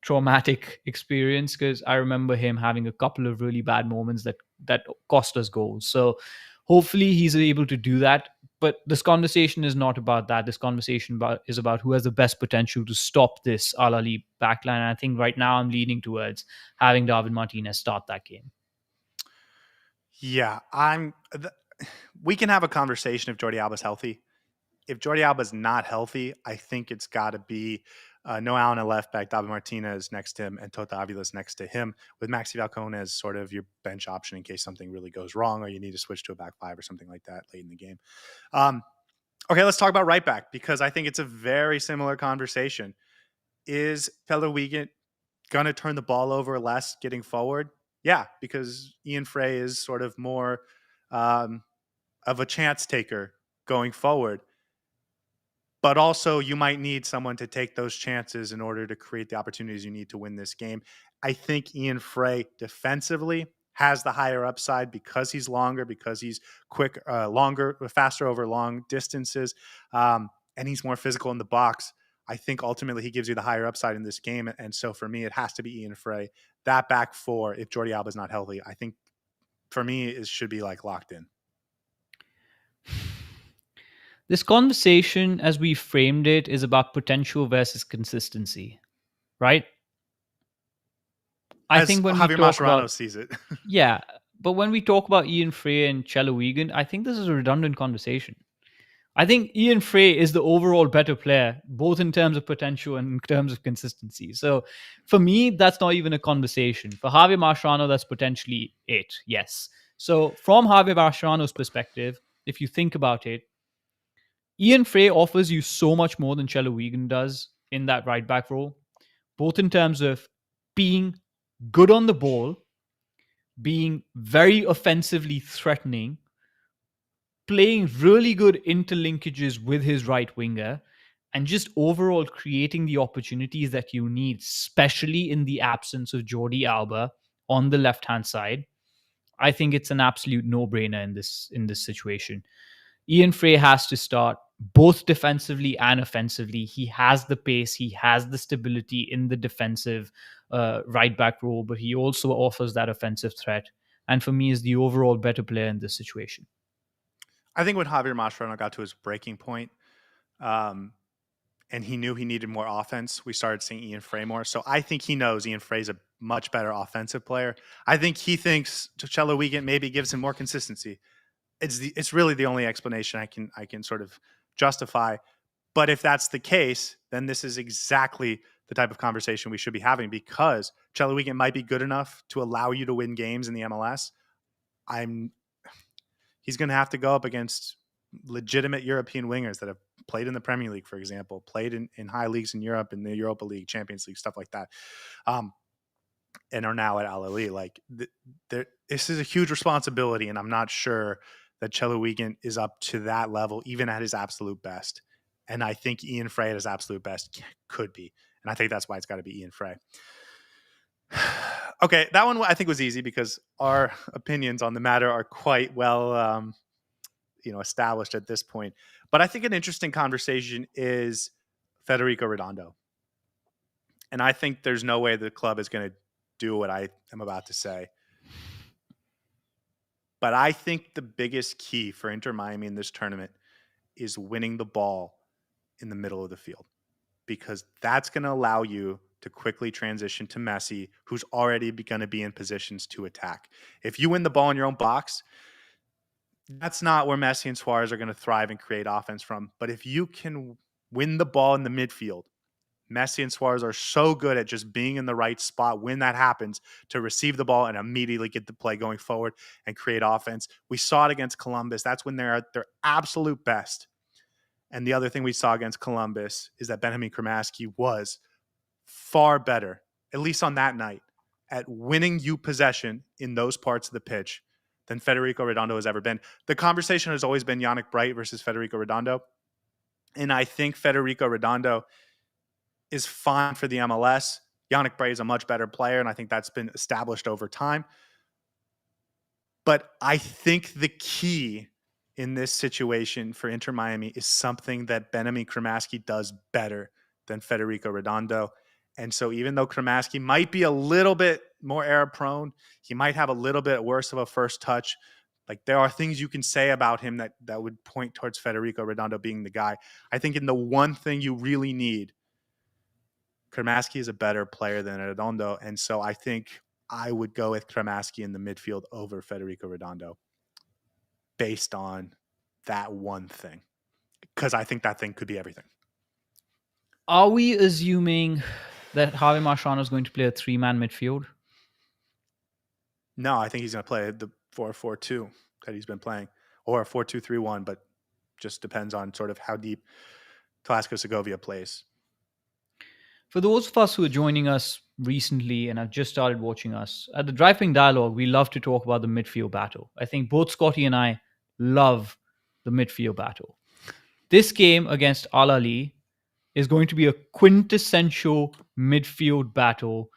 Speaker 2: traumatic experience, because I remember him having a couple of really bad moments that cost us goals. So hopefully he's able to do that. But this conversation is not about that. This conversation is about who has the best potential to stop this Al Ali backline. And I think right now I'm leaning towards having David Martinez start that game.
Speaker 1: Yeah, we can have a conversation if Jordi Alba's healthy. If Jordi Alba's not healthy, I think it's got to be Noah Allen at left back, David Martinez next to him, and Tota Avilas next to him, with Maxi Falcone as sort of your bench option in case something really goes wrong or you need to switch to a back five or something like that late in the game. Okay, let's talk about right back, because I think it's a very similar conversation. Is Pelle Wiegand going to turn the ball over less getting forward? Yeah, because Ian Frey is sort of more of a chance taker going forward. But also, you might need someone to take those chances in order to create the opportunities you need to win this game. I think Ian Frey defensively has the higher upside because he's longer, because he's quick, longer, faster over long distances, and he's more physical in the box. I think ultimately he gives you the higher upside in this game. And so for me, it has to be Ian Frey. That back four, if Jordi Alba is not healthy, I think for me, it should be like locked in.
Speaker 2: This conversation, as we framed it, is about potential versus consistency, right? I
Speaker 1: As
Speaker 2: think when we
Speaker 1: Javier
Speaker 2: talk
Speaker 1: Mascherano
Speaker 2: about,
Speaker 1: sees it.
Speaker 2: yeah, but when we talk about Ian Frey and Chelo Wiegand, I think this is a redundant conversation. I think Ian Frey is the overall better player, both in terms of potential and in terms of consistency. So for me, that's not even a conversation. For Javier Mascherano, that's potentially it, yes. So from Javier Mascherano's perspective, if you think about it, Ian Frey offers you so much more than Chelo Wiegand does in that right back role, both in terms of being good on the ball, being very offensively threatening, playing really good interlinkages with his right winger, and just overall creating the opportunities that you need, especially in the absence of Jordi Alba on the left hand side. I think it's an absolute no-brainer in this situation. Ian Frey has to start both defensively and offensively. He has the pace, he has the stability in the defensive right back role, but he also offers that offensive threat. And for me, is the overall better player in this situation.
Speaker 1: I think when Javier Mascherano got to his breaking point, and he knew he needed more offense, we started seeing Ian Frey more. So I think he knows Ian Frey's a much better offensive player. I think he thinks Chelo Wiegand maybe gives him more consistency. It's really the only explanation I can sort of justify. But if that's the case, then this is exactly the type of conversation we should be having, because Chelo Wiegand might be good enough to allow you to win games in the MLS. He's going to have to go up against legitimate European wingers that have played in the Premier League, for example, played in high leagues in Europe, in the Europa League, Champions League, stuff like that, and are now at Al Ahly. Like, this is a huge responsibility, and I'm not sure that Chelo Wiegand is up to that level, even at his absolute best. And I think Ian Frey at his absolute best could be. And I think that's why it's got to be Ian Frey. Okay, that one I think was easy because our opinions on the matter are quite well established at this point. But I think an interesting conversation is Federico Redondo. And I think there's no way the club is going to do what I am about to say. But I think the biggest key for Inter Miami in this tournament is winning the ball in the middle of the field, because that's going to allow you to quickly transition to Messi, who's already going to be in positions to attack. If you win the ball in your own box, that's not where Messi and Suarez are going to thrive and create offense from. But if you can win the ball in the midfield, Messi and Suarez are so good at just being in the right spot when that happens to receive the ball and immediately get the play going forward and create offense. We saw it against Columbus. That's when they're at their absolute best. And the other thing we saw against Columbus is that Benjamin Kramaski was far better, at least on that night, at winning you possession in those parts of the pitch than Federico Redondo has ever been. The conversation has always been Yannick Bright versus Federico Redondo. And I think Federico Redondo is fine for the MLS. Yannick Bright is a much better player, and I think that's been established over time. But I think the key in this situation for Inter Miami is something that Benjamin Kramaski does better than Federico Redondo. And so even though Kramaski might be a little bit more error prone, he might have a little bit worse of a first touch. Like, there are things you can say about him that would point towards Federico Redondo being the guy. I think in the one thing you really need, Kramaski is a better player than Redondo. And so I think I would go with Kramaski in the midfield over Federico Redondo based on that one thing, because I think that thing could be everything.
Speaker 2: Are we assuming that Javi Marchano is going to play a 3-man midfield?
Speaker 1: No, I think he's going to play the 4-4-2 that he's been playing, or a 4-2-3-1, but just depends on sort of how deep Velasco Segovia plays.
Speaker 2: For those of us who are joining us recently and have just started watching us, at the Driving Dialogue, we love to talk about the midfield battle. I think both Scotty and I love the midfield battle. This game against Al Ahly is going to be a quintessential midfield battle.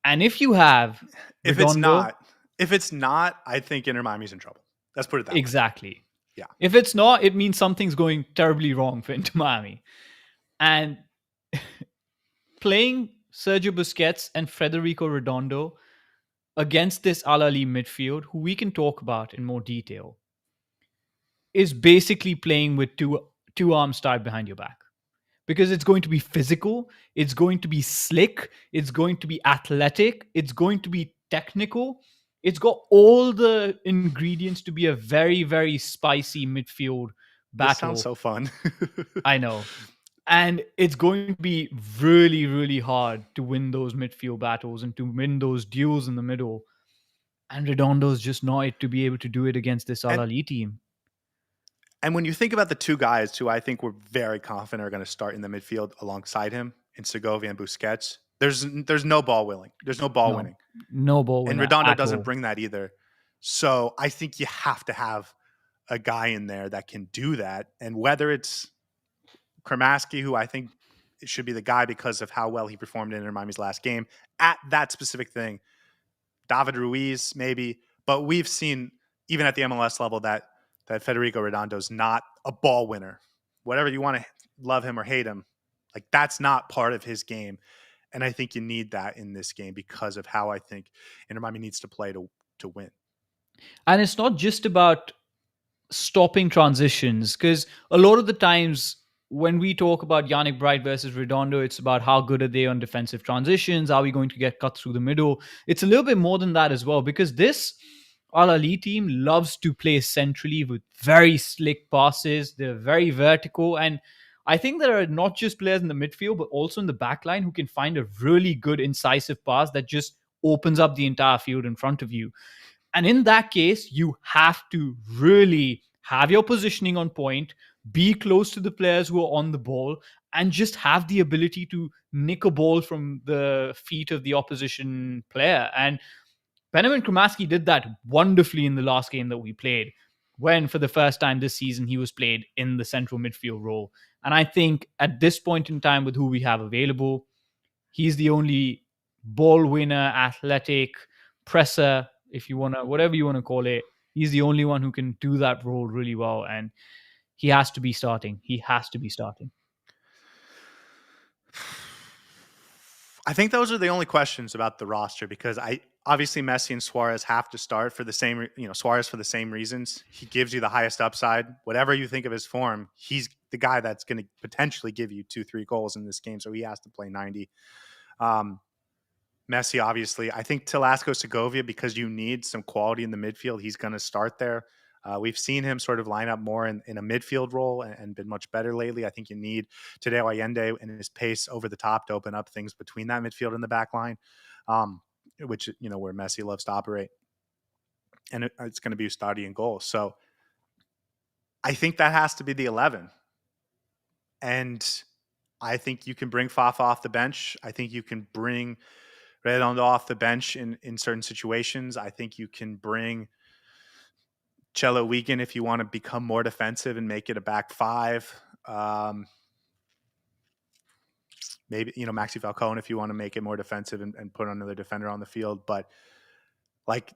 Speaker 2: And if you have Redondo,
Speaker 1: if it's not, I think Inter Miami's in trouble. Let's put it that way.
Speaker 2: Exactly.
Speaker 1: Yeah.
Speaker 2: If it's not, it means something's going terribly wrong for Inter Miami. And playing Sergio Busquets and Federico Redondo against this Al Ahly midfield, who we can talk about in more detail, is basically playing with two arms tied behind your back. Because it's going to be physical, it's going to be slick, it's going to be athletic, it's going to be technical. It's got all the ingredients to be a very, very spicy midfield battle.
Speaker 1: This sounds so fun.
Speaker 2: I know. And it's going to be really, really hard to win those midfield battles and to win those duels in the middle. And Redondo's just not it to be able to do it against this Al Ahly team.
Speaker 1: And when you think about the two guys who I think we're very confident are going to start in the midfield alongside him in Segovia and Busquets, there's no ball winning. There's no ball winning.
Speaker 2: No ball winning.
Speaker 1: And Redondo doesn't bring that either. So I think you have to have a guy in there that can do that. And whether it's Kramaski, who I think should be the guy because of how well he performed in Inter Miami's last game at that specific thing, David Ruiz maybe, but we've seen even at the MLS level that Federico Redondo is not a ball winner. Whatever you want to love him or hate him, like, that's not part of his game. And I think you need that in this game because of how I think Inter Miami needs to play to win.
Speaker 2: And it's not just about stopping transitions, because a lot of the times when we talk about Yannick Bright versus Redondo, it's about how good are they on defensive transitions? Are we going to get cut through the middle? It's a little bit more than that as well, because this Al Ahly team loves to play centrally with very slick passes. They're very vertical. And I think there are not just players in the midfield, but also in the back line who can find a really good incisive pass that just opens up the entire field in front of you. And in that case, you have to really have your positioning on point, be close to the players who are on the ball, and just have the ability to nick a ball from the feet of the opposition player. And Benjamin Kramaski did that wonderfully in the last game that we played, when for the first time this season he was played in the central midfield role. And I think at this point in time, with who we have available, he's the only ball winner, athletic, presser, if you want to, whatever you want to call it, He's the only one who can do that role really well, and he has to be starting. He has to be starting.
Speaker 1: I think those are the only questions about the roster because I obviously Messi and Suarez have to start for the same, Suarez for the same reasons. He gives you the highest upside. Whatever you think of his form, he's the guy that's going to potentially give you 2-3 goals in this game. So he has to play 90. Messi, obviously, I think Telasco Segovia, because you need some quality in the midfield, he's going to start there. We've seen him sort of line up more in a midfield role and been much better lately. I think you need Tadeo Allende and his pace over the top to open up things between that midfield and the back line, which, where Messi loves to operate. And it's going to be Ustadi in goal. So I think that has to be the 11. And I think you can bring Fafa off the bench. I think you can bring Redondo off the bench in certain situations. I think you can bring Cello Wiegand if you want to become more defensive and make it a back five. Maybe, Maxi Falcone if you want to make it more defensive and put another defender on the field. But like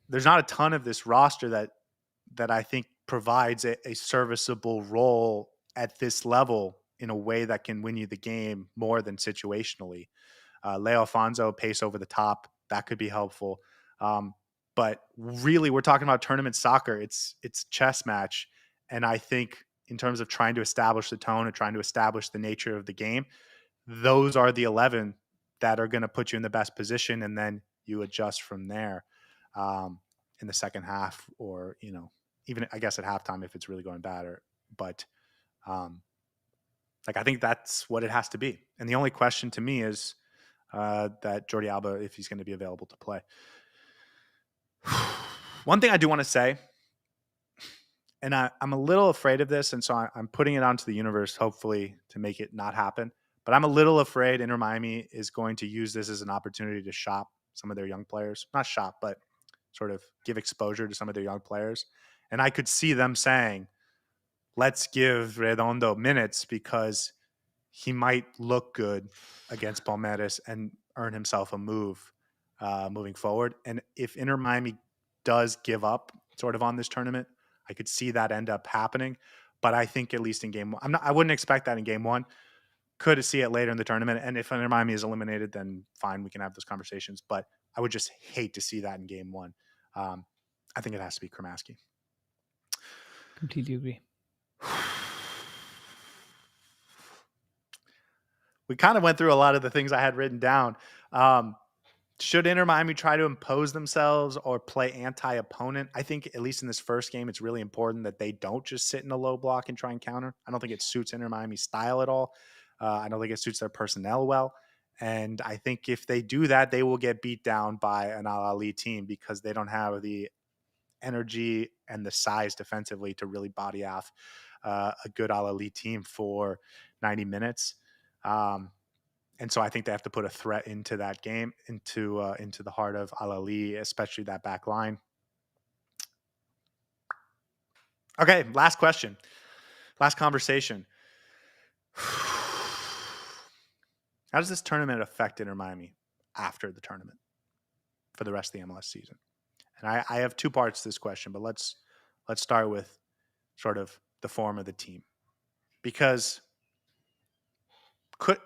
Speaker 1: there's not a ton of this roster that I think provides a serviceable role at this level in a way that can win you the game more than situationally. Leo Alfonso, pace over the top, that could be helpful. But really, we're talking about tournament soccer. It's chess match. And I think in terms of trying to establish the tone and trying to establish the nature of the game, those are the 11 that are going to put you in the best position. And then you adjust from there in the second half or, even I guess at halftime if it's really going bad. But I think that's what it has to be. And the only question to me is that Jordi Alba, if he's going to be available to play. One thing I do want to say, and I'm a little afraid of this, and so I'm putting it onto the universe, hopefully, to make it not happen. But I'm a little afraid Inter Miami is going to use this as an opportunity to shop some of their young players. Not shop, but sort of give exposure to some of their young players. And I could see them saying, let's give Redondo minutes because he might look good against Palmeiras and earn himself a move moving forward. And if Inter Miami does give up sort of on this tournament, I could see that end up happening. But I think at least in game one, I wouldn't expect that in game one. Could see it later in the tournament. And if Inter Miami is eliminated, then fine, we can have those conversations. But I would just hate to see that in game one. I think it has to be Kramaski.
Speaker 2: Completely agree.
Speaker 1: We kind of went through a lot of the things I had written down. Should Inter Miami try to impose themselves or play anti-opponent? I think at least in this first game, it's really important that they don't just sit in a low block and try and counter. I don't think it suits Inter Miami's style at all. I don't think it suits their personnel well. And I think if they do that, they will get beat down by an Al Ali team because they don't have the energy and the size defensively to really body off a good Al Ali team for 90 minutes. And so I think they have to put a threat into that game, into the heart of Al Ali, especially that back line. Okay, last question. Last conversation. How does this tournament affect Inter Miami after the tournament for the rest of the MLS season? And I have two parts to this question, but let's start with sort of the form of the team. Because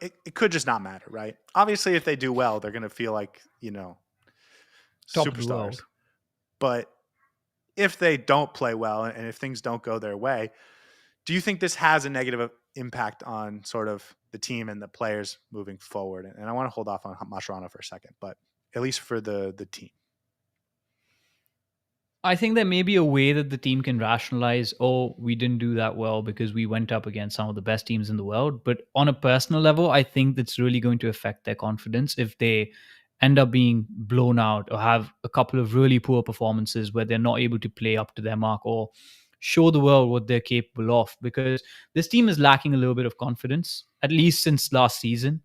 Speaker 1: it could just not matter, right? Obviously, if they do well, they're going to feel like,
Speaker 2: Top
Speaker 1: superstars. But if they don't play well and if things don't go their way, do you think this has a negative impact on sort of the team and the players moving forward? And I want to hold off on Mascherano for a second, but at least for the team.
Speaker 2: I think there may be a way that the team can rationalize, oh, we didn't do that well because we went up against some of the best teams in the world. But on a personal level, I think that's really going to affect their confidence if they end up being blown out or have a couple of really poor performances where they're not able to play up to their mark or show the world what they're capable of. Because this team is lacking a little bit of confidence, at least since last season.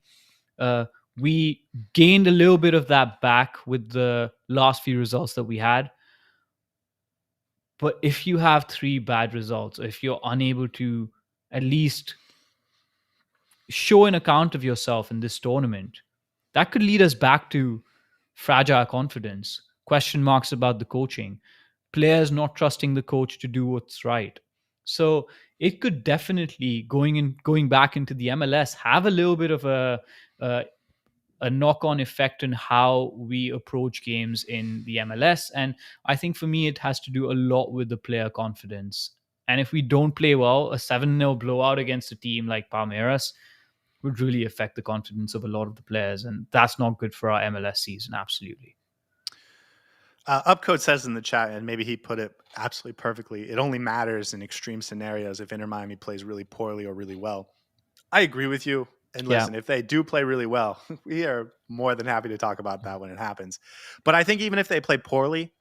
Speaker 2: We gained a little bit of that back with the last few results that we had. But if you have 3 bad results, if you're unable to at least show an account of yourself in this tournament, that could lead us back to fragile confidence, question marks about the coaching, players not trusting the coach to do what's right. So it could definitely going back into the MLS have a little bit of a a knock-on effect on how we approach games in the MLS. And I think for me, it has to do a lot with the player confidence. And if we don't play well, a 7-0 blowout against a team like Palmeiras would really affect the confidence of a lot of the players. And that's not good for our MLS season, absolutely.
Speaker 1: Upcode says in the chat, and maybe he put it absolutely perfectly, it only matters in extreme scenarios if Inter Miami plays really poorly or really well. I agree with you. And
Speaker 2: Yeah,
Speaker 1: listen, if they do play really well, we are more than happy to talk about that when it happens. But I think even if they play poorly,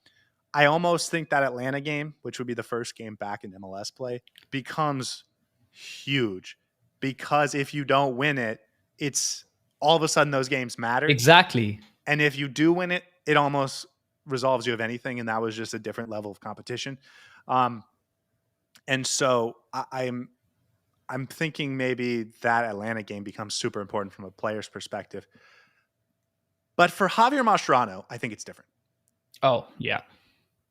Speaker 1: I almost think that Atlanta game, which would be the first game back in MLS play, becomes huge. Because if you don't win it, it's all of a sudden those games matter.
Speaker 2: exactly.
Speaker 1: And if you do win it, it almost resolves you of anything. And that was just a different level of competition. Um, and so I'm thinking maybe that Atlanta game becomes super important from a player's perspective. But for Javier Mascherano, I think it's different
Speaker 2: Oh, yeah.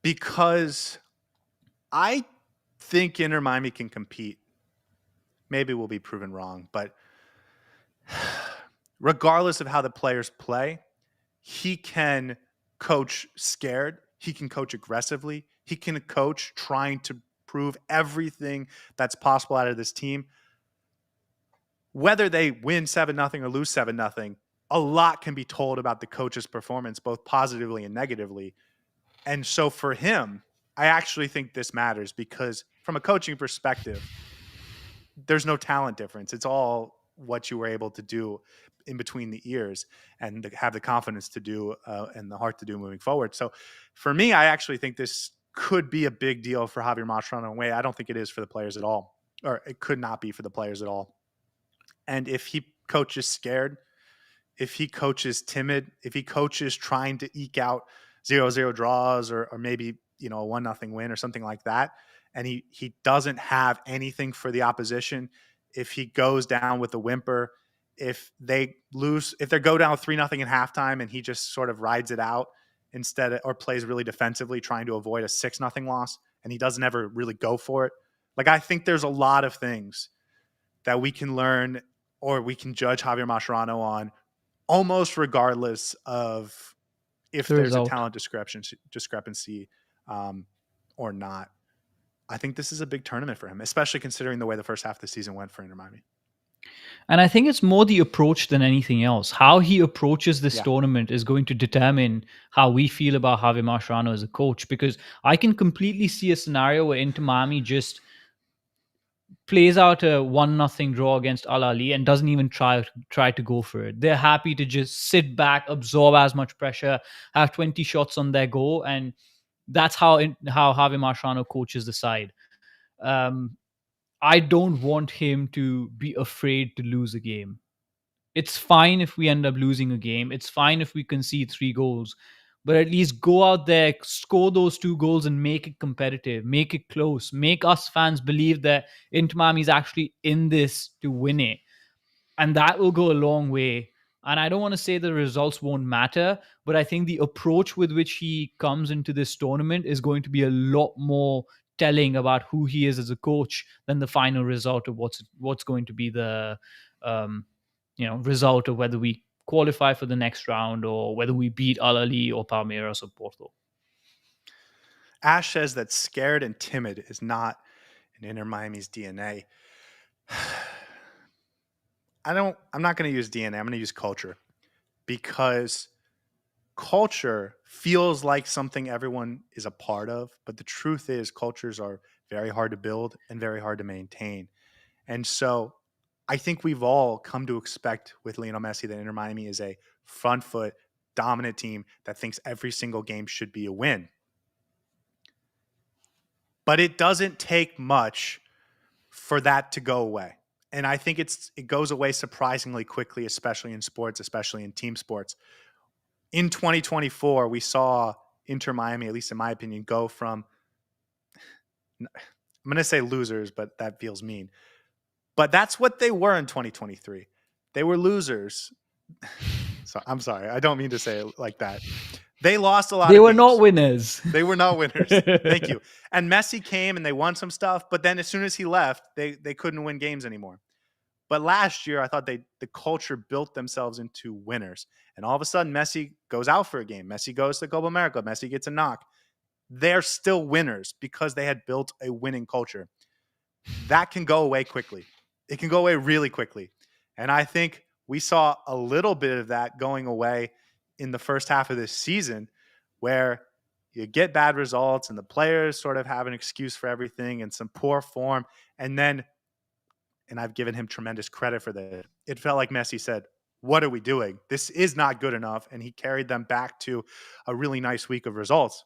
Speaker 1: because I think Inter Miami can compete. Maybe we'll be proven wrong, but regardless of how the players play, he can coach scared. He can coach aggressively. He can coach trying to prove everything that's possible out of this team. Whether they win 7-0 or lose 7-0, a lot can be told about the coach's performance, both positively and negatively. And so for him, I actually think this matters because from a coaching perspective, there's no talent difference. It's all what you were able to do in between the ears and have the confidence to do and the heart to do moving forward. So for me, I actually think this could be a big deal for Javier Mascherano in a way. I don't think it is for the players at all, or it could not be for the players at all. And if he coaches scared, if he coaches timid, if he coaches trying to eke out 0-0 draws or maybe, a 1-0 win or something like that, and he doesn't have anything for the opposition, if he goes down with a whimper, if they go down 3-0 in halftime and he just sort of rides it out instead or plays really defensively trying to avoid a 6-0 loss and he doesn't ever really go for it. Like I think there's a lot of things that we can learn or we can judge Javier Mascherano on almost regardless of if
Speaker 2: The
Speaker 1: there's a
Speaker 2: result.
Speaker 1: talent discrepancy or not. I think this is a big tournament for him, especially considering the way the first half of the season went for Inter Miami.
Speaker 2: And I think it's more the approach than anything else. How he approaches this
Speaker 1: Yeah.
Speaker 2: tournament is going to determine how we feel about Javier Mascherano as a coach. Because I can completely see a scenario where Inter Miami just plays out a 1-0 draw against Al Ali and doesn't even try to go for it. They're happy to just sit back, absorb as much pressure, have 20 shots on their goal, and that's how Javier Mascherano coaches the side. Um, I don't want him to be afraid to lose a game. It's fine if we end up losing a game. It's fine if we concede 3 goals, but at least go out there, score those 2 goals, and make it competitive, make it close, make us fans believe that Inter Miami is actually in this to win it, and that will go a long way. And I don't want to say the results won't matter, but I think the approach with which he comes into this tournament is going to be a lot more telling about who he is as a coach than the final result of what's going to be the um, result of whether we qualify for the next round or whether we beat Al Ali or Palmeiras or Porto.
Speaker 1: Ash says that scared and timid is not in Inter Miami's DNA. I'm not going to use DNA. I'm going to use culture because culture feels like something everyone is a part of, but the truth is cultures are very hard to build and very hard to maintain. And so I think we've all come to expect with Lionel Messi that Inter Miami is a front foot dominant team that thinks every single game should be a win. But it doesn't take much for that to go away. And I think it goes away surprisingly quickly, especially in sports, especially in team sports. In 2024, we saw Inter Miami, at least in my opinion, go from, I'm going to say losers, but that feels mean. But that's what they were in 2023. They were losers. So I'm sorry. I don't mean to say it like that. They lost a lot
Speaker 2: They
Speaker 1: of
Speaker 2: were
Speaker 1: games.
Speaker 2: not winners.
Speaker 1: They were not winners. Thank you. And Messi came and they won some stuff, but then as soon as he left, they couldn't win games anymore. But last year, I thought the culture built themselves into winners. And all of a sudden, Messi goes out for a game. Messi goes to Copa America. Messi gets a knock. They're still winners because they had built a winning culture. That can go away quickly. It can go away really quickly. And I think we saw a little bit of that going away in the first half of this season, where you get bad results and the players sort of have an excuse for everything and some poor form. And then, and I've given him tremendous credit for this, it felt like Messi said, what are we doing? This is not good enough. And he carried them back to a really nice week of results.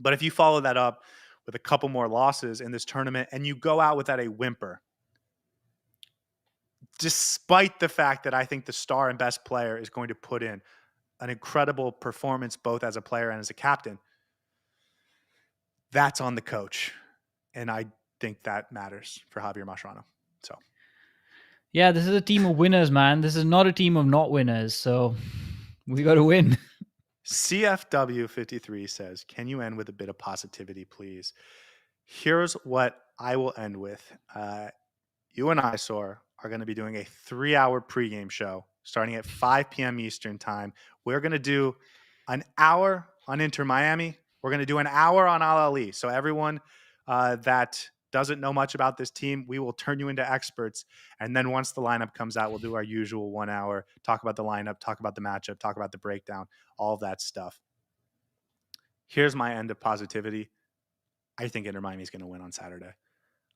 Speaker 1: But if you follow that up with a couple more losses in this tournament and you go out without a whimper, despite the fact that I think the star and best player is going to put in an incredible performance both as a player and as a captain, that's on the coach. And I think that matters for Javier Mascherano. So,
Speaker 2: yeah, this is a team of winners, man. This is not a team of not winners. So we got to win.
Speaker 1: CFW53 says, can you end with a bit of positivity, please? Here's what I will end with. You and I, Saur, are going to be doing a 3-hour pregame show starting at 5 p.m. Eastern time. We're going to do an hour on Inter Miami. We're going to do an hour on Al Ali. So everyone that doesn't know much about this team, we will turn you into experts. And then once the lineup comes out, we'll do our usual 1 hour, talk about the lineup, talk about the matchup, talk about the breakdown, all of that stuff. Here's my end of positivity. I think Inter Miami is going to win on Saturday.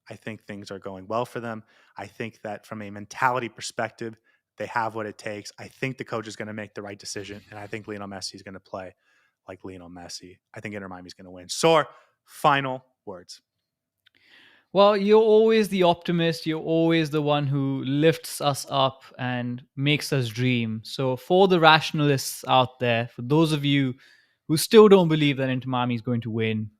Speaker 1: I think things are going well for them. I think that from a mentality perspective, they have what it takes. I think the coach is going to make the right decision. And I think Lionel Messi is going to play like Lionel Messi. I think Inter Miami is going to win. Saur, final words.
Speaker 2: Well, you're always the optimist. You're always the one who lifts us up and makes us dream. So for the rationalists out there, for those of you who still don't believe that Inter Miami is going to win,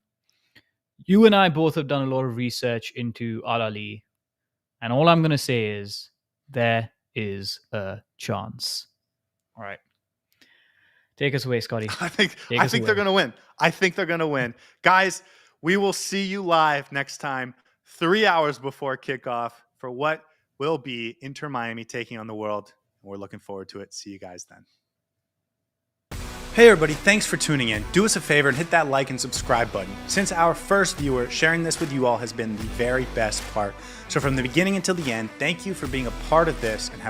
Speaker 2: you and I both have done a lot of research into Al Ali. And all I'm going to say is there is a chance. All right. Take us away, Scotty.
Speaker 1: I think they're going to win. I think they're going to win. Guys, we will see you live next time, 3 hours before kickoff, for what will be Inter Miami taking on the World. We're looking forward to it. See you guys then. Hey everybody, thanks for tuning in. Do us a favor and hit that like and subscribe button. Since our first viewer, sharing this with you all has been the very best part. So from the beginning until the end, thank you for being a part of this and have